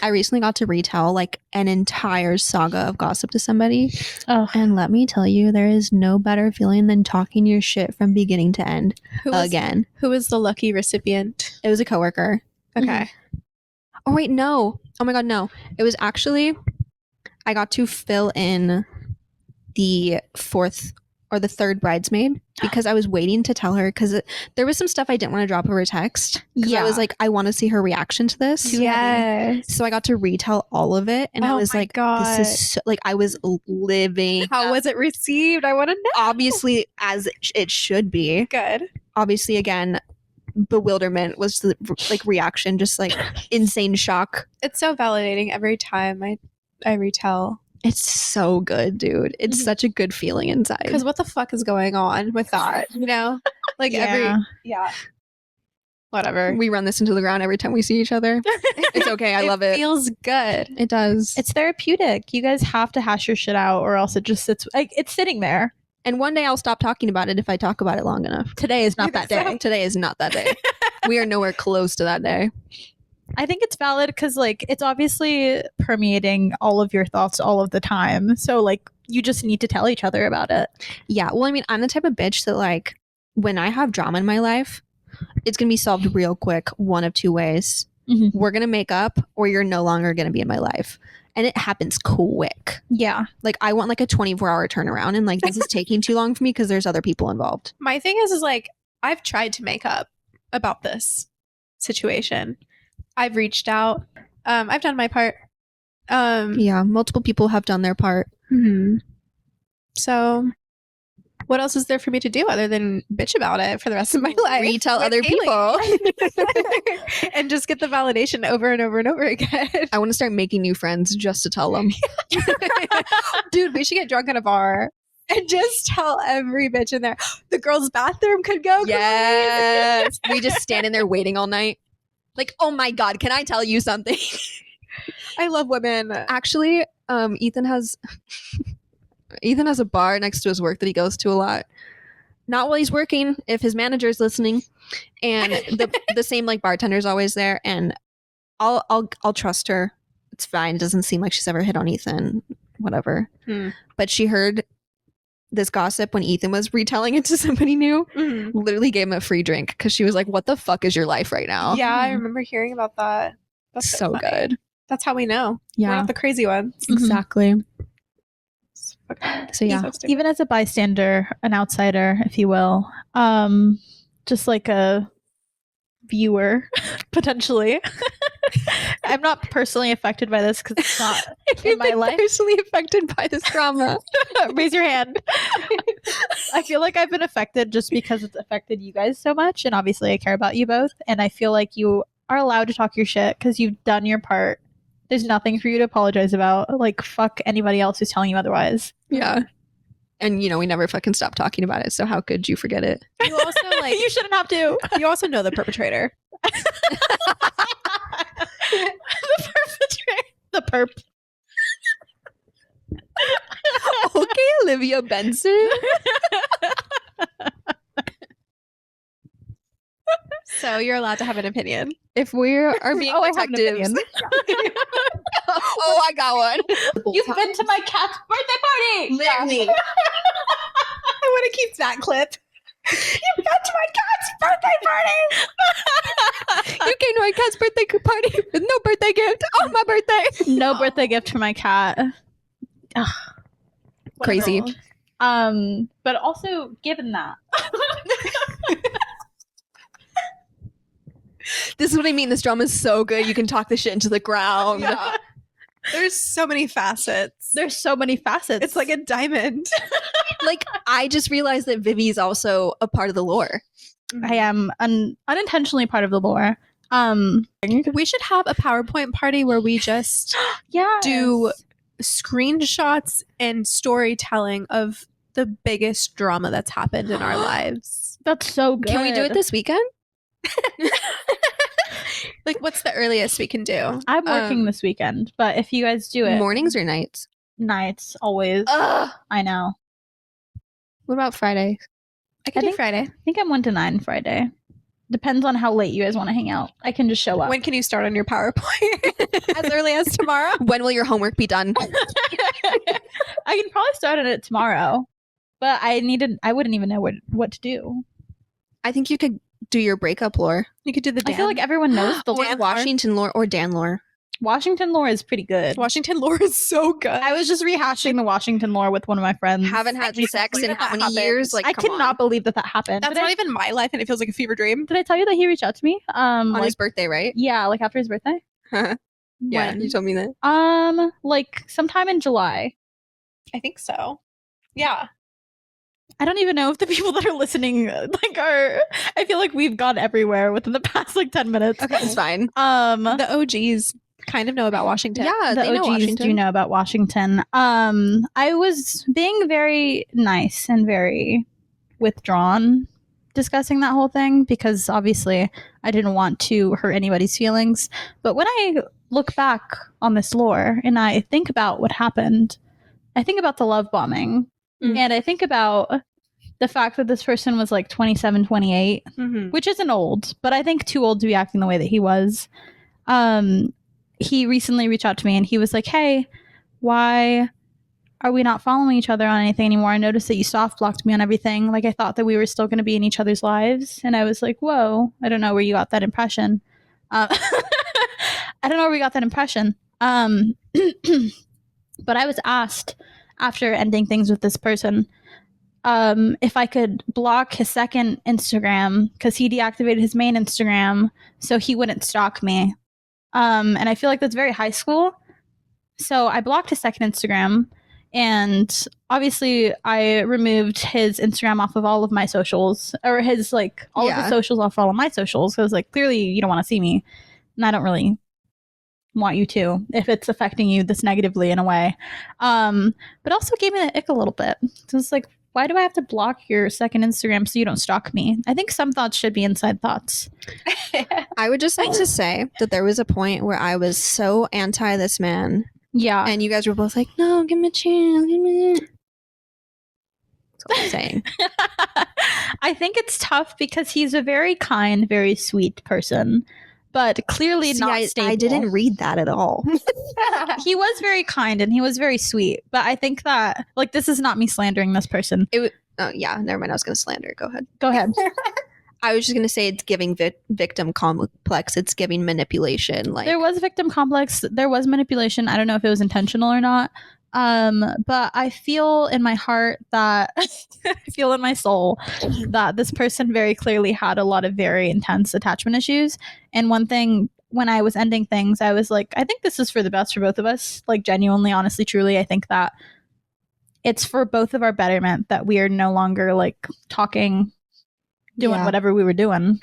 I recently got to retell like an entire saga of gossip to somebody. Oh. And let me tell you, there is no better feeling than talking your shit from beginning to end Who was the lucky recipient? It was a coworker. Okay. Oh, wait, no. Oh my God, no. It was actually, I got to fill in the fourth or the third bridesmaid because I was waiting to tell her because there was some stuff I didn't want to drop over text. Yeah. I was like, I want to see her reaction to this. Yes. So I got to retell all of it. And I was like, God. this is so, like, I was living. How was it received? I want to know. Obviously, as it should be. Good. Obviously, again, bewilderment was the like reaction, just like insane shock. It's so validating every time I retell. It's so good, dude. It's such a good feeling inside. Because what the fuck is going on with that? You know? Like whatever. We run this into the ground every time we see each other. It's okay. I love it. It feels good. It does. It's therapeutic. You guys have to hash your shit out or else it just sits like it's sitting there. And one day I'll stop talking about it if I talk about it long enough. Today is not that day. So? Today is not that day. We are nowhere close to that day. I think it's valid because like it's obviously permeating all of your thoughts all of the time. So like you just need to tell each other about it. Yeah. Well, I mean, I'm the type of bitch that like when I have drama in my life, it's going to be solved real quick. One of two ways. Mm-hmm. We're going to make up or you're no longer going to be in my life. And it happens quick. Yeah. Like I want like a 24-hour turnaround and like this is taking too long for me because there's other people involved. My thing is like I've tried to make up about this situation. I've reached out. I've done my part. Yeah, multiple people have done their part. Mm-hmm. So what else is there for me to do other than bitch about it for the rest of my life? Retell other people. And just get the validation over and over and over again. I want to start making new friends just to tell them. Dude, we should get drunk at a bar and just tell every bitch in there, the girls' bathroom could go. Yes. We just stand in there waiting all night. Like, oh my God, can I tell you something? I love women. Actually, Ethan has a bar next to his work that he goes to a lot. Not while he's working, if his manager is listening. And the same like bartender's always there. And I'll trust her. It's fine. It doesn't seem like she's ever hit on Ethan. Whatever. But she heard this gossip when Ethan was retelling it to somebody new. Literally gave him a free drink because she was like, what the fuck is your life right now? Yeah, I remember hearing about that. That's so funny. good. That's how we know. Yeah. We're not the crazy ones. Exactly. So yeah. Even as a bystander, an outsider, if you will, just like a viewer, potentially. I'm not personally affected by this because it's not in my life. Personally affected by this drama. Raise your hand. I feel like I've been affected just because it's affected you guys so much, and obviously I care about you both, and I feel like you are allowed to talk your shit because you've done your part. There's nothing for you to apologize about. Like, fuck anybody else who's telling you otherwise. Yeah. And, you know, we never fucking stopped talking about it, so how could you forget it? You also, like... You shouldn't have to. You also know the perpetrator. The perp. Okay, Olivia Benson. So you're allowed to have an opinion. If we are being detectives. Oh, I got one. You've been to my cat's birthday party. Literally. I want to keep that clip. You've been to my cat's birthday party. You came to my cat's birthday party with no birthday gift on my birthday. No birthday gift for my cat. Ugh. Crazy. But also given that. This is what I mean. This drama is so good. You can talk the shit into the ground. Yeah. There's so many facets. There's so many facets. It's like a diamond. Like, I just realized that Vivi is also a part of the lore. I am unintentionally part of the lore. We should have a PowerPoint party where we just yeah, do screenshots and storytelling of the biggest drama that's happened in our lives. That's so good. Can we do it this weekend? Like, what's the earliest we can do? I'm working this weekend, but if you guys do it, Mornings or nights? nights always. Ugh. I know. What about Friday? I can I do think- Friday. I think I'm 1 to 9 Friday. Depends on how late you guys want to hang out. I can just show up. When can you start on your PowerPoint? As early as tomorrow? When will your homework be done? I can probably start on it tomorrow, but I wouldn't even know what to do. I think you could do your breakup lore. You could do the I feel like everyone knows the Dan Or Washington lore or Dan lore. Washington lore is pretty good. Washington lore is so good. I was just rehashing the Washington lore with one of my friends. Haven't had can't sex believe in how that many happened. years? Like, I come cannot on. believe that happened. That's Did not even my life, and it feels like a fever dream. I tell you that he reached out to me? On his birthday, right? Yeah, like after his birthday. Yeah, When? you told me that. Like sometime in July. I think so. Yeah. I don't even know if the people that are listening are. I feel like we've gone everywhere within the past 10 minutes. Okay, it's fine. The OGs kind of know about Washington. Yeah, The they know OGs Washington. do know about Washington. I was being very nice and very withdrawn discussing that whole thing because obviously I didn't want to hurt anybody's feelings. But when I look back on this lore and I think about what happened, I think about the love bombing. Mm. And I think about the fact that this person was 27, 28, Mm-hmm. which isn't old, but I think too old to be acting the way that he was. He recently reached out to me and he was like, hey, why are we not following each other on anything anymore? I noticed that you soft blocked me on everything. Like, I thought that we were still going to be in each other's lives. And I was like, whoa, I don't know where you got that impression. I don't know where we got that impression. But I was asked after ending things with this person if I could block his second Instagram because he deactivated his main Instagram so he wouldn't stalk me. And I feel like that's very high school. So I blocked his second Instagram, and obviously I removed his Instagram off of all of my socials, or his all of his socials off all of my socials. So I was like, clearly you don't want to see me, and I don't really want you to if it's affecting you this negatively in a way. But also gave me the ick a little bit. So it's like, why do I have to block your second Instagram so you don't stalk me? I think some thoughts should be inside thoughts. I would just like to say that there was a point where I was so anti this man, Yeah. and you guys were both like, "No, give him a chance, give him a chance." That's all I'm saying. I think it's tough because he's a very kind, very sweet person, but clearly See, not stable. I didn't read that at all. He was very kind and he was very sweet, but I think that this is not me slandering this person. Oh yeah, never mind. I was going to slander. Go ahead. Go ahead. I was just going to say it's giving victim complex. It's giving manipulation. There was victim complex. There was manipulation. I don't know if it was intentional or not. But I feel in my heart that I feel in my soul that this person very clearly had a lot of very intense attachment issues. And one thing, when I was ending things, I was like, I think this is for the best for both of us. Genuinely, honestly, truly, I think that it's for both of our betterment that we are no longer talking, doing whatever we were doing.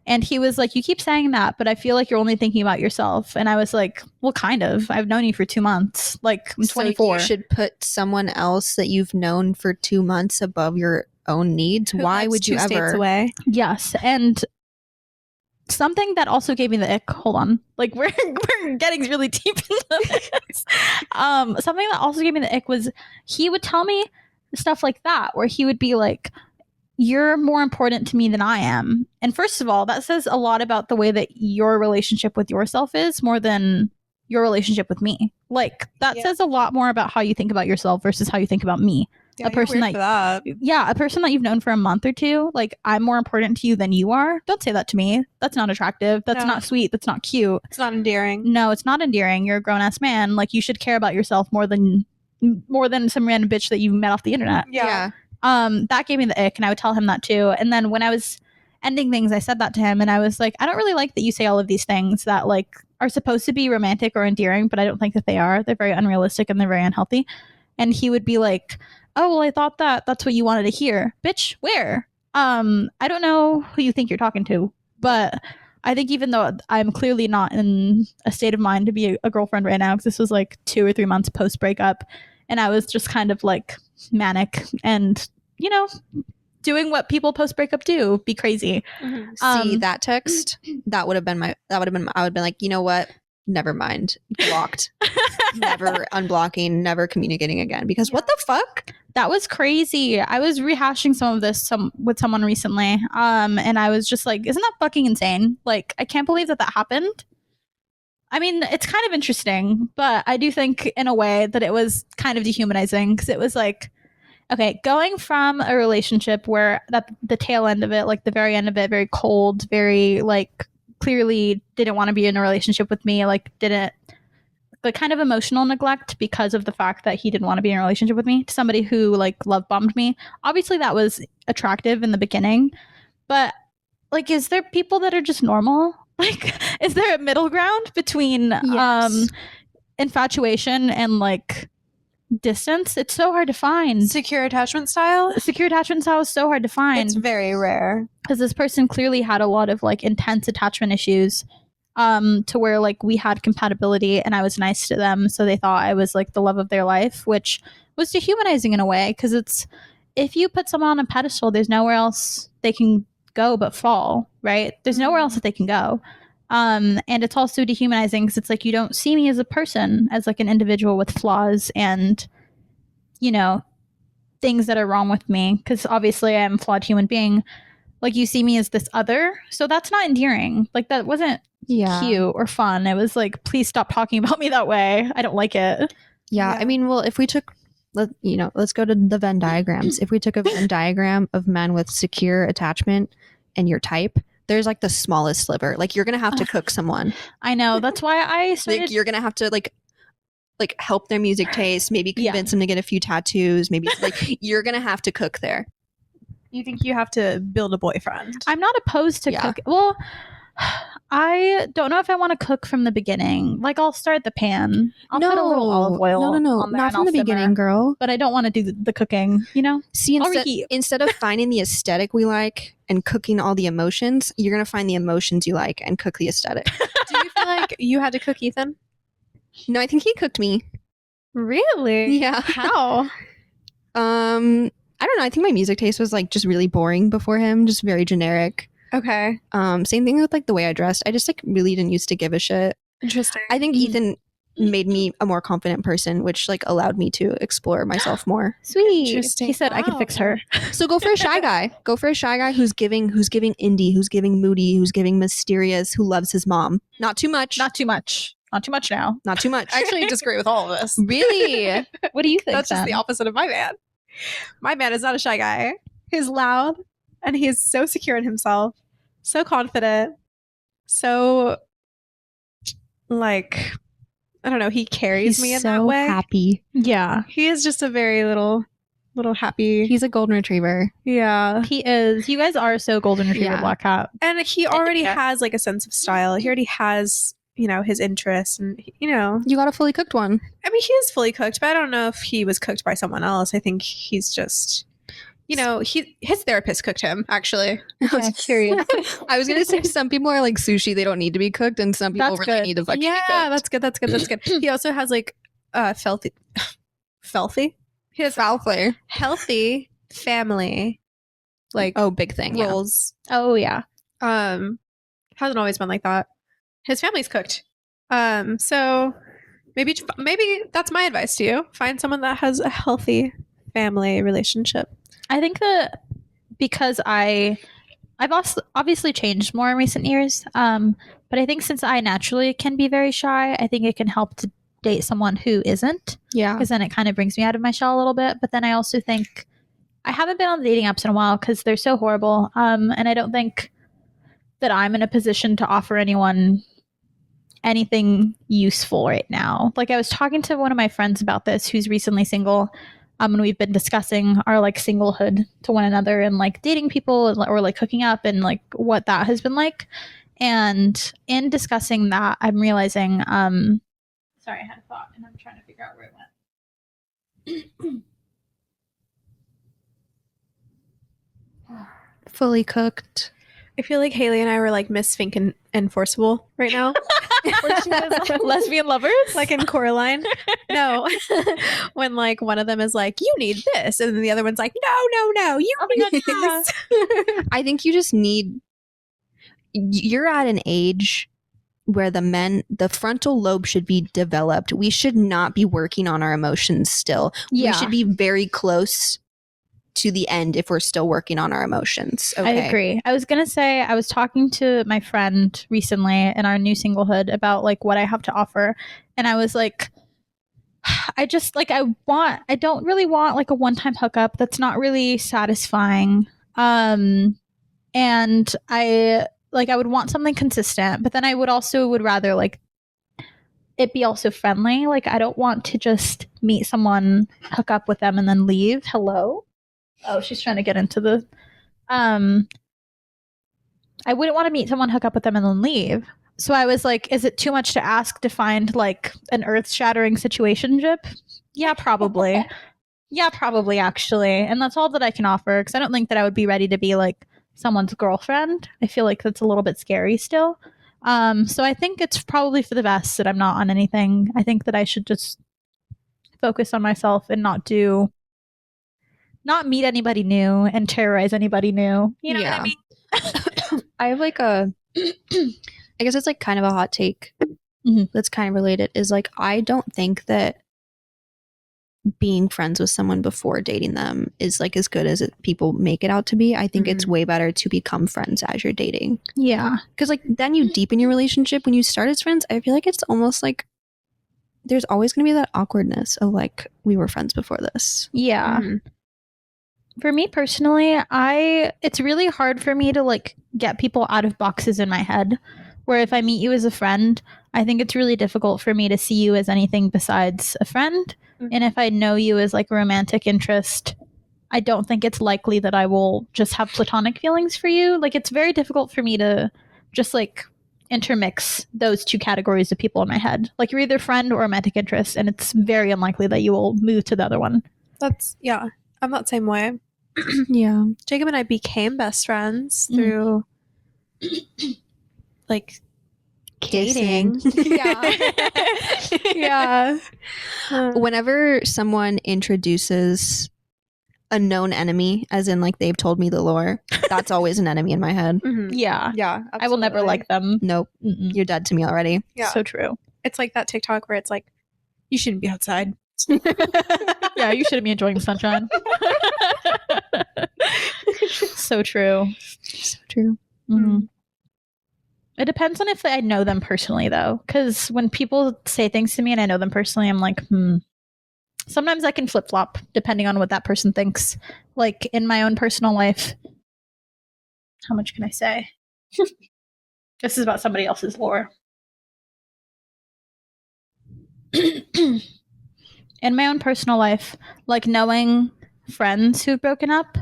And he was like, you keep saying that, but I feel like you're only thinking about yourself. And I was like, well, kind of. I've known you for 2 months. I'm 24. So you should put someone else that you've known for 2 months above your own needs. Why would you States ever? away? Yes. And something that also gave me the ick. Hold on. We're getting really deep into this. Something that also gave me the ick was he would tell me stuff like that, where he would be like, you're more important to me than I am. And first of all, that says a lot about the way that your relationship with yourself is more than your relationship with me. That says a lot more about how you think about yourself versus how you think about me. Yeah, a person you're weird for that. Yeah, a person that you've known for a month or two, I'm more important to you than you are. Don't say that to me. That's not attractive. That's No. not sweet. That's not cute. It's not endearing. No, it's not endearing. You're a grown-ass man. You should care about yourself more than some random bitch that you met off the internet. Yeah. That gave me the ick, and I would tell him that too. And then when I was ending things, I said that to him, and I was like, I don't really like that you say all of these things that are supposed to be romantic or endearing, but I don't think that they are. They're very unrealistic and they're very unhealthy. And he would be like, oh, well, I thought that's what you wanted to hear. Bitch, where? I don't know who you think you're talking to, but I think even though I'm clearly not in a state of mind to be a girlfriend right now, because this was like 2 or 3 months post breakup, and I was just kind of like manic and, you know, doing what people post breakup do, be crazy. See that text? I would have been like, you know what? Never mind. Blocked. Never unblocking, never communicating again. Because what the fuck? That was crazy. I was rehashing some of this with someone recently. And I was just like, isn't that fucking insane? Like, I can't believe that happened. I mean, it's kind of interesting, but I do think in a way that it was kind of dehumanizing, because it was like, okay, going from a relationship where the tail end of it, like the very end of it, very cold, very like clearly didn't want to be in a relationship with me, like didn't, like kind of emotional neglect because of the fact that he didn't want to be in a relationship with me, to somebody who like love bombed me. Obviously that was attractive in the beginning, but like, is there people that are just normal? Like, is there a middle ground between infatuation and like distance? It's so hard to find. Secure attachment style is so hard to find. It's very rare, because this person clearly had a lot of like intense attachment issues, to where like we had compatibility and I was nice to them, so they thought I was like the love of their life, which was dehumanizing in a way, because it's, if you put someone on a pedestal, there's nowhere else they can go but fall, right? There's nowhere else that they can go. And it's also dehumanizing because it's like, you don't see me as a person, as like an individual with flaws and, you know, things that are wrong with me, because obviously I am a flawed human being. Like, you see me as this other, so that's not endearing. Like, that wasn't cute or fun. It was like, please stop talking about me that way. I don't like it. Yeah. I mean, well, if we took, let's go to the Venn diagrams. If we took a Venn diagram of men with secure attachment and your type, there's like the smallest sliver. Like, you're gonna have to cook someone. I know. That's why I started. Like, you're gonna have to like help their music taste. Maybe convince them to get a few tattoos. Maybe like you're gonna have to cook there. You think you have to build a boyfriend? I'm not opposed to cook. Well, I don't know if I want to cook from the beginning. Like, I'll start the pan. I'll put a little olive oil. No, on there not and from I'll the simmer. beginning, girl. But I don't want to do the cooking, you know? See, I'll reheat. instead of finding the aesthetic we like and cooking all the emotions, you're going to find the emotions you like and cook the aesthetic. Do you feel like you had to cook Ethan? No, I think he cooked me. Really? Yeah. How? I don't know. I think my music taste was like just really boring before him, just very generic. Okay. Same thing with like the way I dressed. I just like really didn't used to give a shit. Interesting. I think Ethan made me a more confident person, which like allowed me to explore myself more. Sweet. Interesting. He said I could fix her. So go for a shy guy. Go for a shy guy who's giving indie, who's giving moody, who's giving mysterious, who loves his mom. Not too much. Not too much. Not too much now. Not too much. I actually disagree with all of this. Really? What do you think? That's just the opposite of my man. My man is not a shy guy. He's loud and he is so secure in himself, so confident, so like, I don't know, he carries me in that way. Happy. Yeah. He is just a very little happy. He's a golden retriever. Yeah. He is. You guys are so golden retriever, Yeah. black cat. And he already has like a sense of style. He already has, you know, his interests and, you know. You got a fully cooked one. I mean, he is fully cooked, but I don't know if he was cooked by someone else. I think he's just, you know, his therapist cooked him, actually. Yeah, curious. I was going to say some people are like sushi. They don't need to be cooked. And some people That's really good. need to fucking be Yeah, cooked. that's good. That's good. That's good. He also has like healthy. He has Foul flair. healthy family, like Oh, big thing. Yeah. roles. Oh, yeah. Hasn't always been like that. His family's cooked. So maybe that's my advice to you. Find someone that has a healthy family relationship. I think that because I've obviously changed more in recent years, but I think since I naturally can be very shy, I think it can help to date someone who isn't, Yeah. because then it kind of brings me out of my shell a little bit. But then I also think I haven't been on the dating apps in a while because they're so horrible, and I don't think that I'm in a position to offer anyone anything useful right now. Like, I was talking to one of my friends about this who's recently single, and we've been discussing our like singlehood to one another and like dating people or like hooking up and like what that has been like. And in discussing that, I'm realizing sorry, I had a thought and I'm trying to figure out where it went. Fully cooked. I feel like Haley and I were like Miss Fink and Forcible right now. Where she was like, lesbian lovers? Like in Coraline. No. When like one of them is like, you need this. And then the other one's like, no, you Oh my need God, this. I think you just need. You're at an age where the frontal lobe should be developed. We should not be working on our emotions still. Yeah. We should be very close to the end if we're still working on our emotions. Okay. I agree. I was gonna say I was talking to my friend recently in our new singlehood about like what I have to offer, and I was like, I just like I don't really want like a one-time hookup that's not really satisfying. And I would want something consistent, but then I would rather like it be also friendly. Like I don't want to just meet someone, hook up with them, and then leave. Hello. Oh, she's trying to get into the I wouldn't want to meet someone, hook up with them, and then leave. So I was like, is it too much to ask to find like an earth-shattering situationship? Yeah, probably. Yeah, probably actually. And that's all that I can offer because I don't think that I would be ready to be like someone's girlfriend. I feel like that's a little bit scary still. So I think it's probably for the best that I'm not on anything. I think that I should just focus on myself and not meet anybody new and terrorize anybody new. You know what I mean? I have like I guess it's like kind of a hot take that's kind of related is like, I don't think that being friends with someone before dating them is like as good as people make it out to be. I think it's way better to become friends as you're dating. Yeah. Because like then you deepen your relationship. When you start as friends, I feel like it's almost like there's always going to be that awkwardness of like, we were friends before this. Yeah. For me personally, it's really hard for me to like get people out of boxes in my head. Where if I meet you as a friend, I think it's really difficult for me to see you as anything besides a friend. And if I know you as like a romantic interest, I don't think it's likely that I will just have platonic feelings for you. Like it's very difficult for me to just like intermix those two categories of people in my head. Like you're either friend or romantic interest, and it's very unlikely that you will move to the other one. Yeah. I'm that same way. Yeah. Jacob and I became best friends through like dating. Yeah. Whenever someone introduces a known enemy, as in like they've told me the lore, that's always an enemy in my head. Yeah. Yeah. I will never like them. Nope. Mm-mm. You're dead to me already. Yeah. So true. It's like that TikTok where it's like, you shouldn't be outside. Yeah, you shouldn't be enjoying the sunshine. So true. So true. Mm-hmm. It depends on if I know them personally, though. Because when people say things to me and I know them personally, I'm like, Sometimes I can flip-flop depending on what that person thinks. Like, in my own personal life. How much can I say? This is about somebody else's lore. In my own personal life, like knowing friends who've broken up,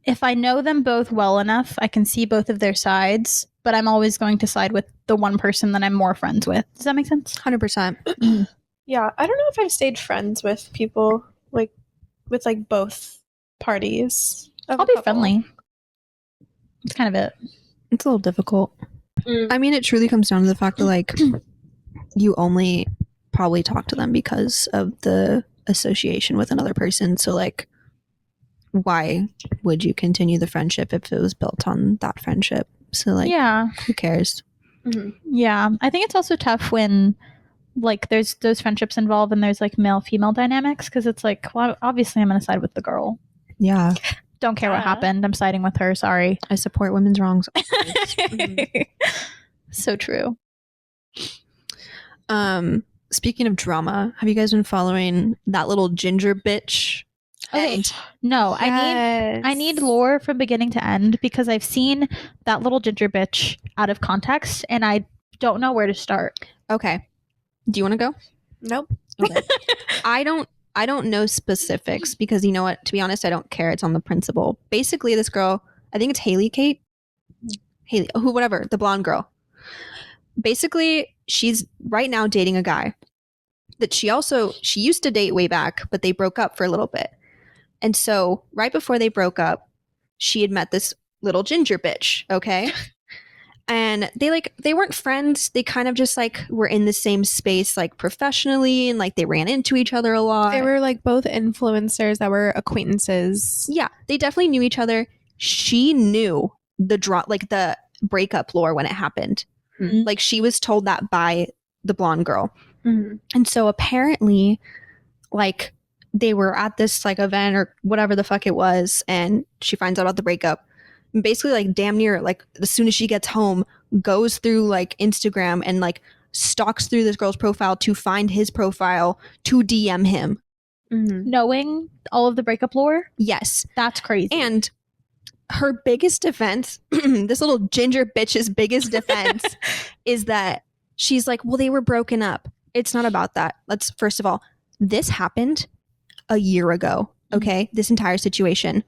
if I know them both well enough, I can see both of their sides, but I'm always going to side with the one person that I'm more friends with. Does that make sense? 100%. Yeah. I don't know if I've stayed friends with people like with like both parties. I'll be friendly. That's kind of it. It's a little difficult. I mean, it truly comes down to the fact that like you only probably talk to them because of the association with another person. So like, why would you continue the friendship if it was built on that friendship? So like, Yeah. who cares? Yeah. I think it's also tough when like there's those friendships involved and there's like male-female dynamics, because it's like, well, obviously I'm going to side with the girl. Yeah. Don't care what happened. I'm siding with her. Sorry. I support women's wrongs. So true. Speaking of drama, have you guys been following that little ginger bitch? Okay. No, I need lore from beginning to end, because I've seen that little ginger bitch out of context and I don't know where to start. Okay. Do you want to go? Nope. Okay. I don't know specifics because, you know what, to be honest, I don't care. It's on the principle. Basically, this girl, I think it's Haley, whatever, the blonde girl. Basically, she's right now dating a guy that she used to date way back, but they broke up for a little bit. And so right before they broke up, she had met this little ginger bitch, okay? And they weren't friends. They kind of just like were in the same space like professionally, and like they ran into each other a lot. They were like both influencers that were acquaintances. Yeah, they definitely knew each other. She knew the breakup lore when it happened. Mm-hmm. Like she was told that by the blonde girl. Mm-hmm. And so apparently like they were at this like event or whatever the fuck it was, and she finds out about the breakup. And basically like damn near like as soon as she gets home, goes through like Instagram and like stalks through this girl's profile to find his profile to DM him. Mm-hmm. Knowing all of the breakup lore? Yes. That's crazy. And her biggest defense, this little ginger bitch's biggest defense is that she's like, well, they were broken up. It's not about that. Let's, first of all, this happened a year ago, okay? This entire situation.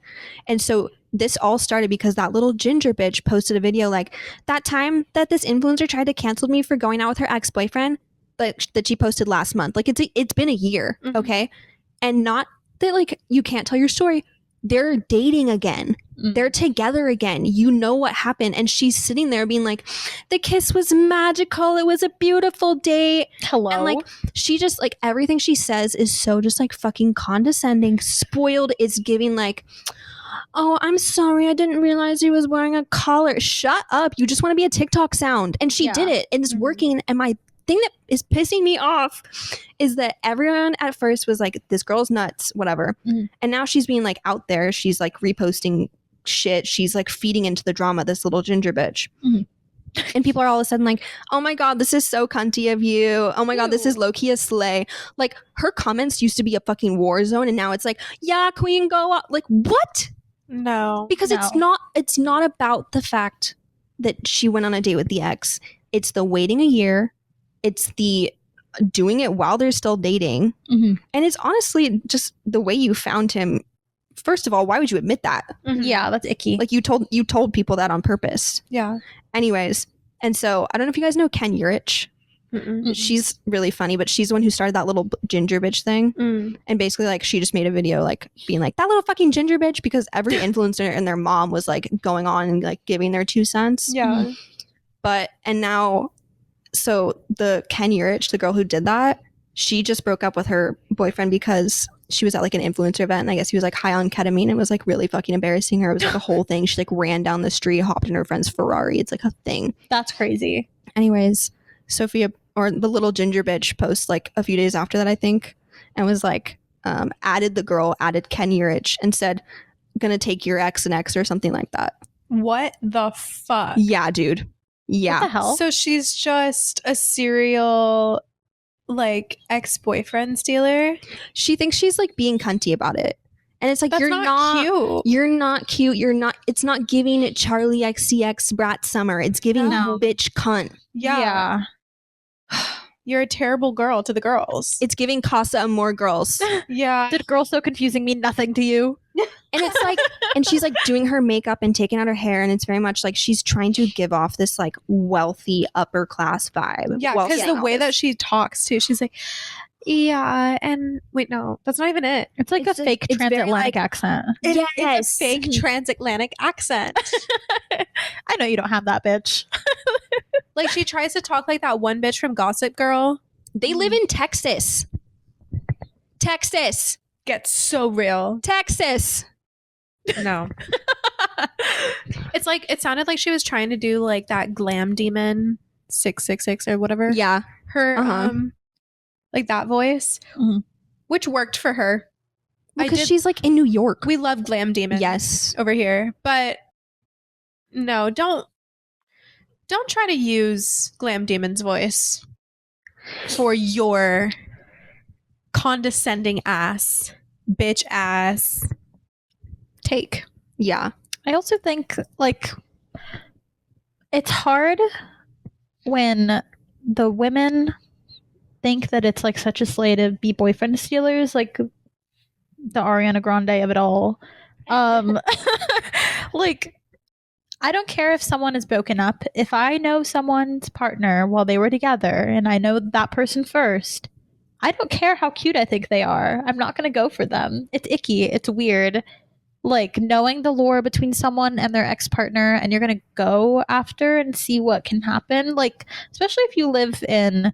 And so this all started because that little ginger bitch posted a video like, that time that this influencer tried to cancel me for going out with her ex-boyfriend, but that she posted last month. Like, it's been a year, okay? And not that, like, you can't tell your story. They're dating again. They're together again. You know what happened. And she's sitting there being like, the kiss was magical. It was a beautiful date. Hello. And like, she just like everything she says is so just like fucking condescending, spoiled. It's giving like, oh, I'm sorry. I didn't realize he was wearing a collar. Shut up. You just want to be a TikTok sound. And she did it. And it's working. And my thing that is pissing me off is that everyone at first was like, this girl's nuts, whatever. And now she's being like out there. She's like reposting shit. She's like feeding into the drama, this little ginger bitch. And people are all of a sudden like, oh my God, this is so cunty of you. Oh my God, this is low-key a slay. Like her comments used to be a fucking war zone. And now it's like, yeah, queen, go up. Like what? No. Because it's not about the fact that she went on a date with the ex. It's the waiting a year. It's the doing it while they're still dating. And it's honestly just the way you found him. First of all, why would you admit that? Yeah, that's icky. Like you told people that on purpose. Yeah. Anyways, and so I don't know if you guys know Ken Urich. She's really funny, but she's the one who started that little ginger bitch thing. And basically like she just made a video like being like, that little fucking ginger bitch, because every influencer and their mom was like going on and like giving their 2 cents. Yeah. But and now so the Ken Urich, the girl who did that, she just broke up with her boyfriend because she was at like an influencer event, and I guess he was like high on ketamine and was like really fucking embarrassing her. It was like a whole thing. She like ran down the street, hopped in her friend's Ferrari. It's like a thing. That's crazy. Anyways, Sophia, or the little ginger bitch, posts like a few days after that, I think, and was like added Ken Urich and said, gonna take your ex and ex or something like that. What the fuck? Yeah, dude. Yeah. What the hell? So she's just a serial like ex-boyfriend stealer. She thinks she's like being cunty about it. And it's like, That's you're not cute. You're not cute. You're not, it's not giving Charlie XCX Brat Summer. It's giving No. bitch cunt. Yeah. You're a terrible girl to the girls. It's giving Casa Amor girls. Yeah. Did girl so confusing mean nothing to you? And it's like, and she's like doing her makeup and taking out her hair, and it's very much like she's trying to give off this like wealthy upper class vibe. Yeah, while because saying the all way this. that she talks too, she's like, yeah, and wait, no, that's not even it. It's like It's a just- fake it's very, transatlantic like- accent. It's Yes. a fake transatlantic accent. I know you don't have that, bitch. Like she tries to talk like that one bitch from Gossip Girl. They live in Texas. Texas. Gets so real. Texas. No. It's like it sounded like she was trying to do like that glam demon 666 or whatever. Yeah. Her Uh-huh. like that voice. Mhm. Which worked for her. Because she's like in New York. We love glam demon. Yes. Over here. But no, don't try to use glam demon's voice for your condescending ass, bitch ass take. Yeah. I also think like it's hard when the women think that it's like such a slay to be boyfriend stealers, like the Ariana Grande of it all. Like I don't care if someone is broken up. If I know someone's partner while they were together and I know that person first, I don't care how cute I think they are. I'm not going to go for them. It's icky. It's weird. like knowing the lore between someone and their ex-partner, and you're gonna go after and see what can happen, like especially if you live in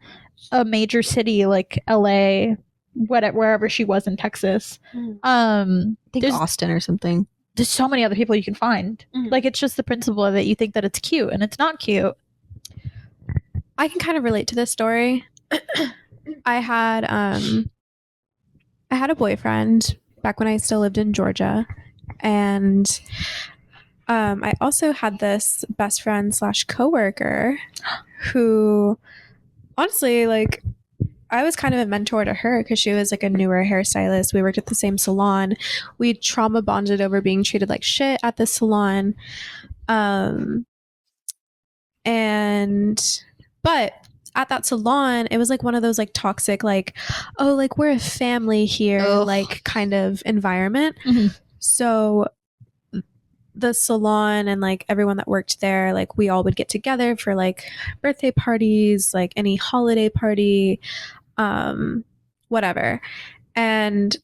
a major city like LA, wherever she was in Texas. I think There's Austin or something. there's so many other people you can find. Like it's just the principle that you think that it's cute and it's not cute. I can kind of relate to this story. I had a boyfriend back when I still lived in Georgia, and I also had this best friend / coworker who, honestly, like, I was kind of a mentor to her because she was like a newer hairstylist. We worked at the same salon. We trauma bonded over being treated like shit at the salon. But at that salon, it was like one of those like toxic, like, oh, like we're a family here, Ugh. like kind of environment. Mhm. So the salon and like everyone that worked there, like we all would get together for like birthday parties, like any holiday party, whatever. And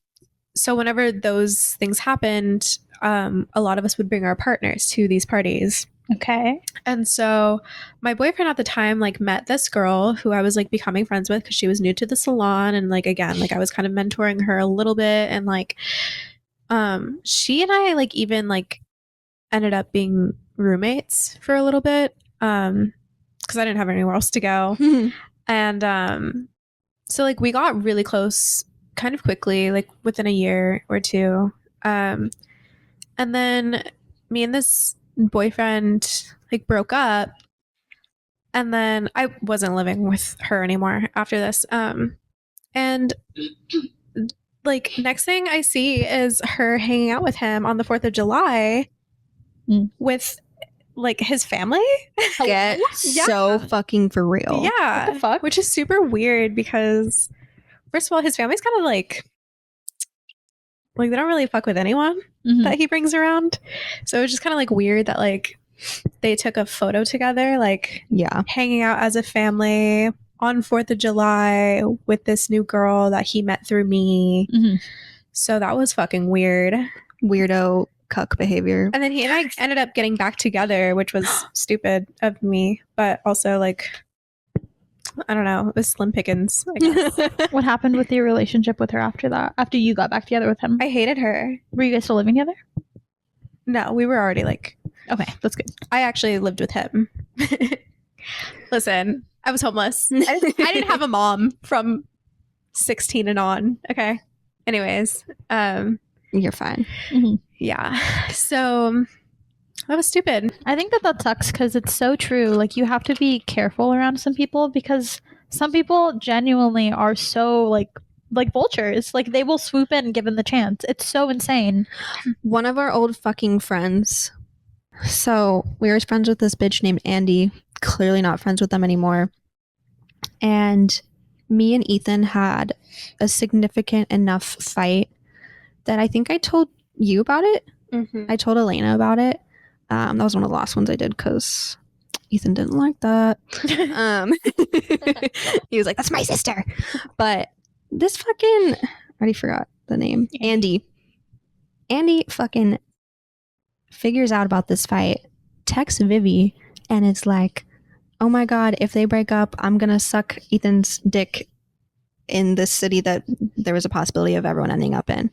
so whenever those things happened, a lot of us would bring our partners to these parties. Okay. And so my boyfriend at the time like met this girl who I was like becoming friends with because she was new to the salon, and like again, like I was kind of mentoring her a little bit, and like she and I like even like ended up being roommates for a little bit because I didn't have anywhere else to go. And so like we got really close kind of quickly, like within a year or two. And then me and this boyfriend like broke up, and then I wasn't living with her anymore after this. And like next thing I see is her hanging out with him on the 4th of July with like his family. Get Yeah. so fucking for real. Yeah. What the fuck? Which is super weird because first of all, his family's kind of like they don't really fuck with anyone Mhm. that he brings around. So it was just kind of like weird that like they took a photo together, like Yeah. hanging out as a family on 4th of July with this new girl that he met through me. Mhm. So that was fucking weird. Weirdo cuck behavior. And then he and I ended up getting back together, which was stupid of me, but also like, I don't know, it was slim pickings, I guess. What happened with your relationship with her after that? After you got back together with him? I hated her. Were you guys still living together? No, we were already like, Okay, that's good. I actually lived with him. Listen, I was homeless. I didn't have a mom from 16 and on. Okay. Anyways, You're fine. yeah. So that was stupid. I think that sucks because it's so true. Like you have to be careful around some people because some people genuinely are so like vultures. Like they will swoop in given the chance. It's so insane. One of our old fucking friends. So we were friends with this bitch named Andy. Clearly not friends with them anymore. And me and Ethan had a significant enough fight that I think I told you about it. Mm-hmm. I told Elena about it. That was one of the last ones I did because Ethan didn't like that. He was like, "That's my sister." But this fucking, I already forgot the name. Andy fucking figures out about this fight, texts Vivi, and it's like, "Oh my god, if they break up, I'm gonna suck Ethan's dick in this city that there was a possibility of everyone ending up in."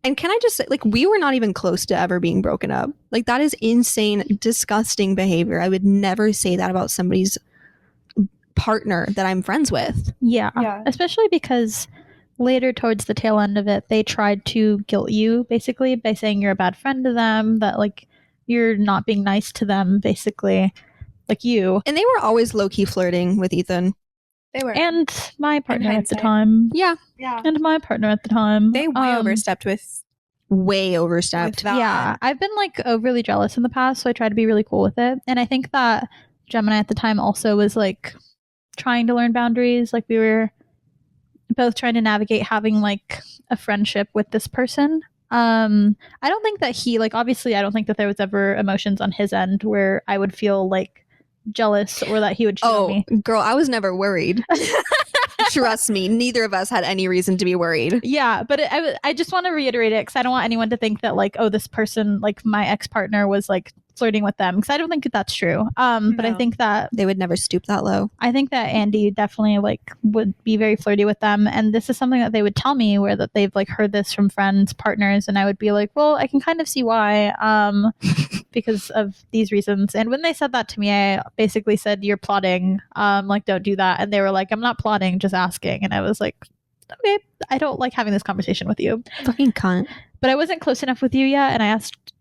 And can I just say, like, we were not even close to ever being broken up. Like, that is insane, disgusting behavior. I would never say that about somebody's partner that I'm friends with. Yeah. Yeah. Especially because later towards the tail end of it, they tried to guilt you basically by saying you're a bad friend to them, that like you're not being nice to them, basically. Like you. And they were always low-key flirting with Ethan. They were. And my partner at the hindsight. time. Yeah. Yeah. And my partner at the time. They way overstepped with Way overstepped. that. Yeah, I've been like overly jealous in the past, so I try to be really cool with it. And I think that Gemini at the time also was like trying to learn boundaries. Like we were both trying to navigate having like a friendship with this person. I don't think that he like obviously I don't think that there was ever emotions on his end where I would feel like jealous or that he would cheat on Oh, me. girl, I was never worried. Trust me, neither of us had any reason to be worried. Yeah, but I just want to reiterate it because I don't want anyone to think that like, oh, this person, like my ex-partner was like flirting with them, because I don't think that that's true. But I No. think that They would never stoop that low. I think that Andy definitely like would be very flirty with them, and this is something that they would tell me where that they've like heard this from friends, partners, and I would be like, well, I can kind of see why, because of these reasons. And when they said that to me, I basically said, you're plotting, like don't do that. And they were like, I'm not plotting, just asking. And I was like, okay, I don't like having this conversation with you. Fucking cunt. But I wasn't close enough with you yet, and I asked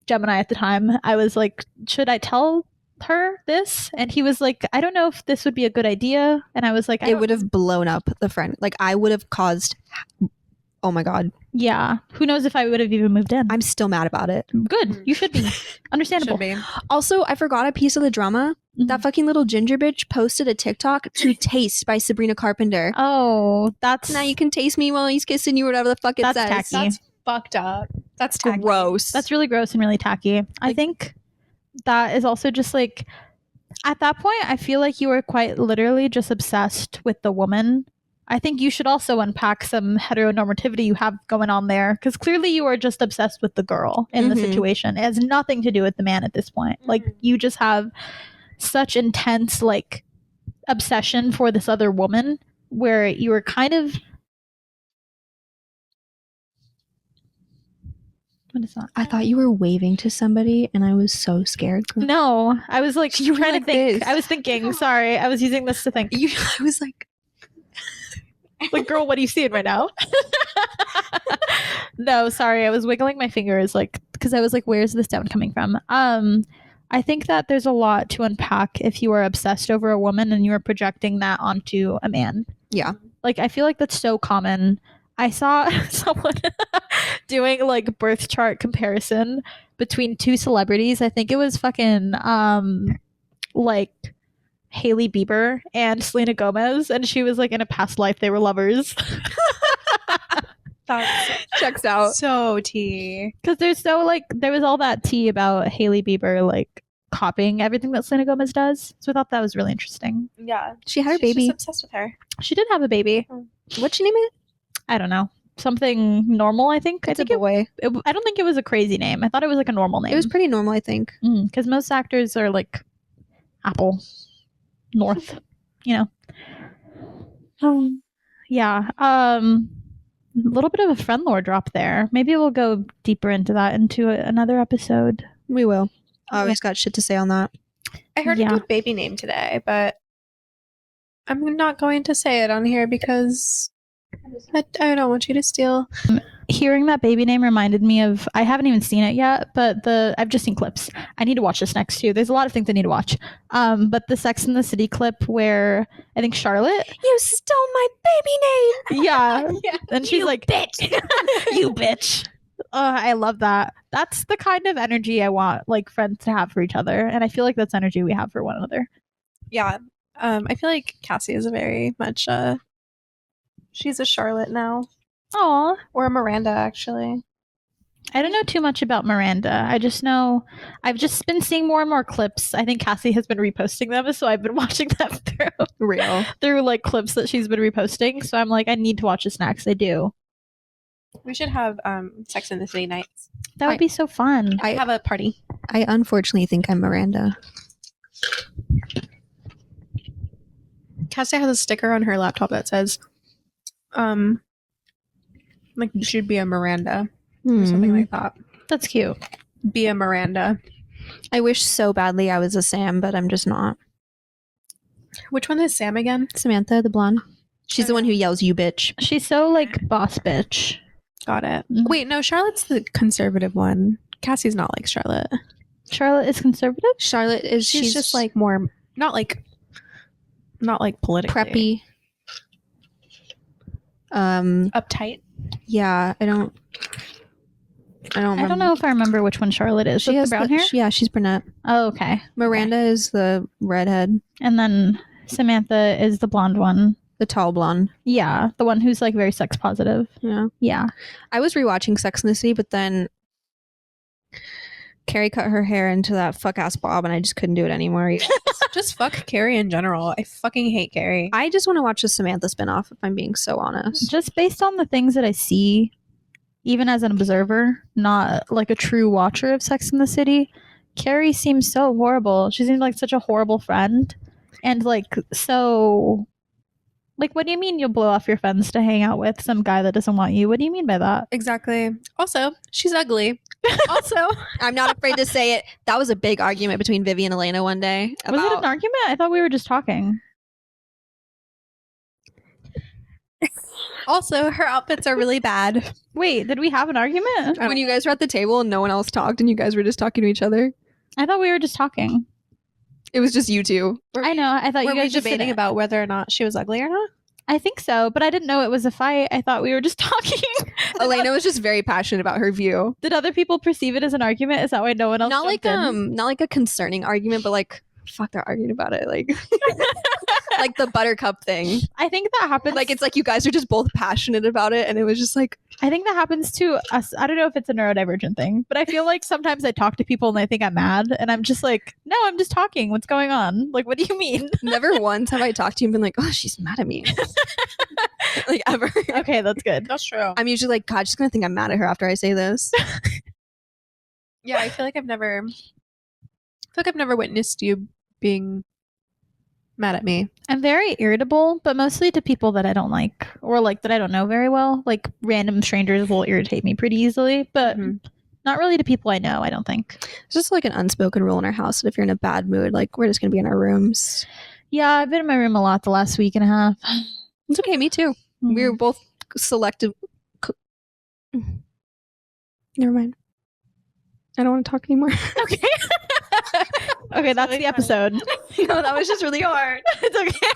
Gemini at the time, I was like, should I tell her this? And he was like, I don't know if this would be a good idea. And I was like, It would have blown up the friend. Like, I would have caused. Oh my God. yeah, who knows if I would have even moved in. I'm still mad about it. Good, you should be. Understandable. Should be. Also, I forgot a piece of the drama. Mhm. That fucking little ginger bitch posted a TikTok to Taste by Sabrina Carpenter. Oh, that's Now you can taste me while he's kissing you, whatever the fuck it That's says. tacky. That's fucked up. That's tacky. Gross. That's really gross and really tacky. I think that is also just like, at that point, I feel like you were quite literally just obsessed with the woman. I think you should also unpack some heteronormativity you have going on there, because clearly you are just obsessed with the girl in the Mhm. situation. It has nothing to do with the man at this point. Like, you just have such intense like obsession for this other woman where you were kind of. What is that? I thought you were waving to somebody, and I was so scared. No, I was like You were trying like to think. this. I was thinking. Sorry, I was using this to think. I was like, Like, girl, what are you seeing right now? No, sorry, I was wiggling my fingers, like, because I was like, where's this sound coming from? I think that there's a lot to unpack if you are obsessed over a woman and you are projecting that onto a man. yeah. Like, I feel like that's so common. I saw someone doing like birth chart comparison between two celebrities. I think it was fucking like Hailey Bieber and Selena Gomez, and she was like, in a past life they were lovers. That's Checks out. so tea. Because there's so like, there was all that tea about Hailey Bieber like copying everything that Selena Gomez does. So I thought that was really interesting. Yeah. She had her She's baby. just obsessed with her. She did have a baby. What'd she name it? I don't know. Something normal, I think. It's I a think boy. I don't think it was a crazy name. I thought it was like a normal name. It was pretty normal, I think. Because most actors are like Apple, North, you know. Yeah. A little bit of a friend lore drop there. Maybe we'll go deeper into that into another episode. We will. I always got shit to say on that. I heard Yeah. a good baby name today, but I'm not going to say it on here because I don't want you to steal. Hearing that baby name reminded me of, I haven't even seen it yet, but I've just seen clips. I need to watch this next too. There's a lot of things I need to watch. But the Sex and the City clip where I think Charlotte, You stole my baby name. yeah, Yeah. and she's like, bitch. you bitch. I love that. That's the kind of energy I want like friends to have for each other, and I feel like that's energy we have for one another. Yeah. I feel like Cassie is a very much she's a Charlotte now. Aw. Or a Miranda, actually. I don't know too much about Miranda. I just know I've just been seeing more and more clips. I think Cassie has been reposting them, so I've been watching them Real. through like clips that she's been reposting. So I'm like, I need to watch this next. I do. We should have Sex in the City nights. That would be so fun. I have a party. I unfortunately think I'm Miranda. Cassie has a sticker on her laptop that says, like you should be a Miranda or something like that. That's cute. Be a Miranda. I wish so badly I was a Sam, but I'm just not. Which one is Sam again? Samantha, the blonde. She's the one who yells, "You bitch." She's so like boss bitch. Got it. Mhm. Wait, no, Charlotte's the conservative one. Cassie's not like Charlotte. Charlotte is conservative. Charlotte is. She's just like more not like politically preppy. uptight. Yeah, I don't I don't know if I remember which one Charlotte is. She With has the brown hair. Yeah, she's brunette. Oh, okay. Miranda is the redhead, And then Samantha is the blonde one. the tall blonde. Yeah, the one who's like very sex positive. Yeah. Yeah. I was rewatching Sex and the City, but then Carrie cut her hair into that fuck ass bob, and I just couldn't do it anymore. Just fuck Carrie in general. I fucking hate Carrie. I just want to watch the Samantha spinoff, if I'm being so honest. Just based on the things that I see, even as an observer, not like a true watcher of Sex and the City, Carrie seems so horrible. She seems like such a horrible friend. And like, so, like, what do you mean you'll blow off your friends to hang out with some guy that doesn't want you? What do you mean by that? Exactly. Also, she's ugly. Also, I'm not afraid to say it. That was a big argument between Vivi and Elena one day. Was it an argument? I thought we were just talking. also, her outfits are really bad. Wait, did we have an argument? when you guys were at the table and no one else talked and you guys were just talking to each other? I thought we were just talking. It was just you two. I know. I thought Were you we guys just debating about whether or not she was ugly or not? I think so, but I didn't know it was a fight. I thought we were just talking. Elena was just very passionate about her view. Did other people perceive it as an argument? Is that why no one else? Not like jumped in? not like a concerning argument, but like fuck, they're arguing about it. Like like the buttercup thing. I think that happens. Like it's like you guys are just both passionate about it, and it was just like I think that happens to us. I don't know if it's a neurodivergent thing, but I feel like sometimes I talk to people and they think I'm mad, and I'm just like, no, I'm just talking. What's going on? Like, what do you mean? never once have I talked to you and been like, oh, she's mad at me. Like ever. Okay, that's good. That's true. I'm usually like, God, she's gonna think I'm mad at her after I say this. Yeah, I feel like I've never witnessed you being mad at me. I'm very irritable, but mostly to people that I don't like or like that I don't know very well. Like random strangers will irritate me pretty easily, but not really to people I know, I don't think. It's just like an unspoken rule in our house that if you're in a bad mood, like we're just gonna be in our rooms. Yeah, I've been in my room a lot the last week and a half. It's okay, me too. We were both selective. Never mind. I don't want to talk anymore. Okay. Okay, that's really the episode. No, that was just really hard. It's okay.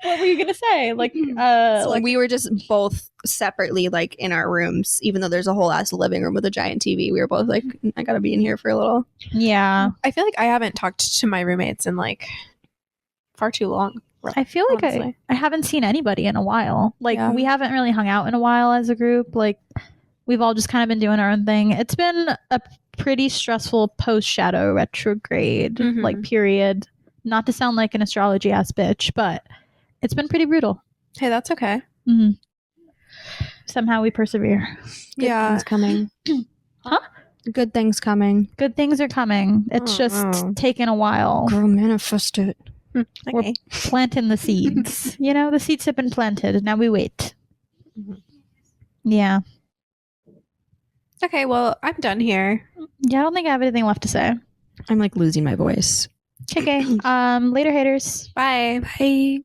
What were you gonna say? Like, So like we were just both separately like in our rooms, even though there's a whole ass living room with a giant TV. We were both like, I gotta be in here for a little. yeah. I feel like I haven't talked to my roommates in like far too long. I feel like Honestly. I haven't seen anybody in a while. Like, Yeah. we haven't really hung out in a while as a group. Like, we've all just kind of been doing our own thing. It's been a pretty stressful post-shadow retrograde, like, period. Not to sound like an astrology ass bitch, but it's been pretty brutal. Hey, that's okay. Somehow we persevere. Good Yeah. things coming. Huh? Good things coming. Good things are coming. It's Oh, just oh. taken a while. Girl, manifest it. Okay. Planting the seeds. You know, the seeds have been planted. Now we wait. Yeah. Okay, well, I'm done here. Yeah, I don't think I have anything left to say. I'm like losing my voice. Okay. Later, haters. Bye. Bye.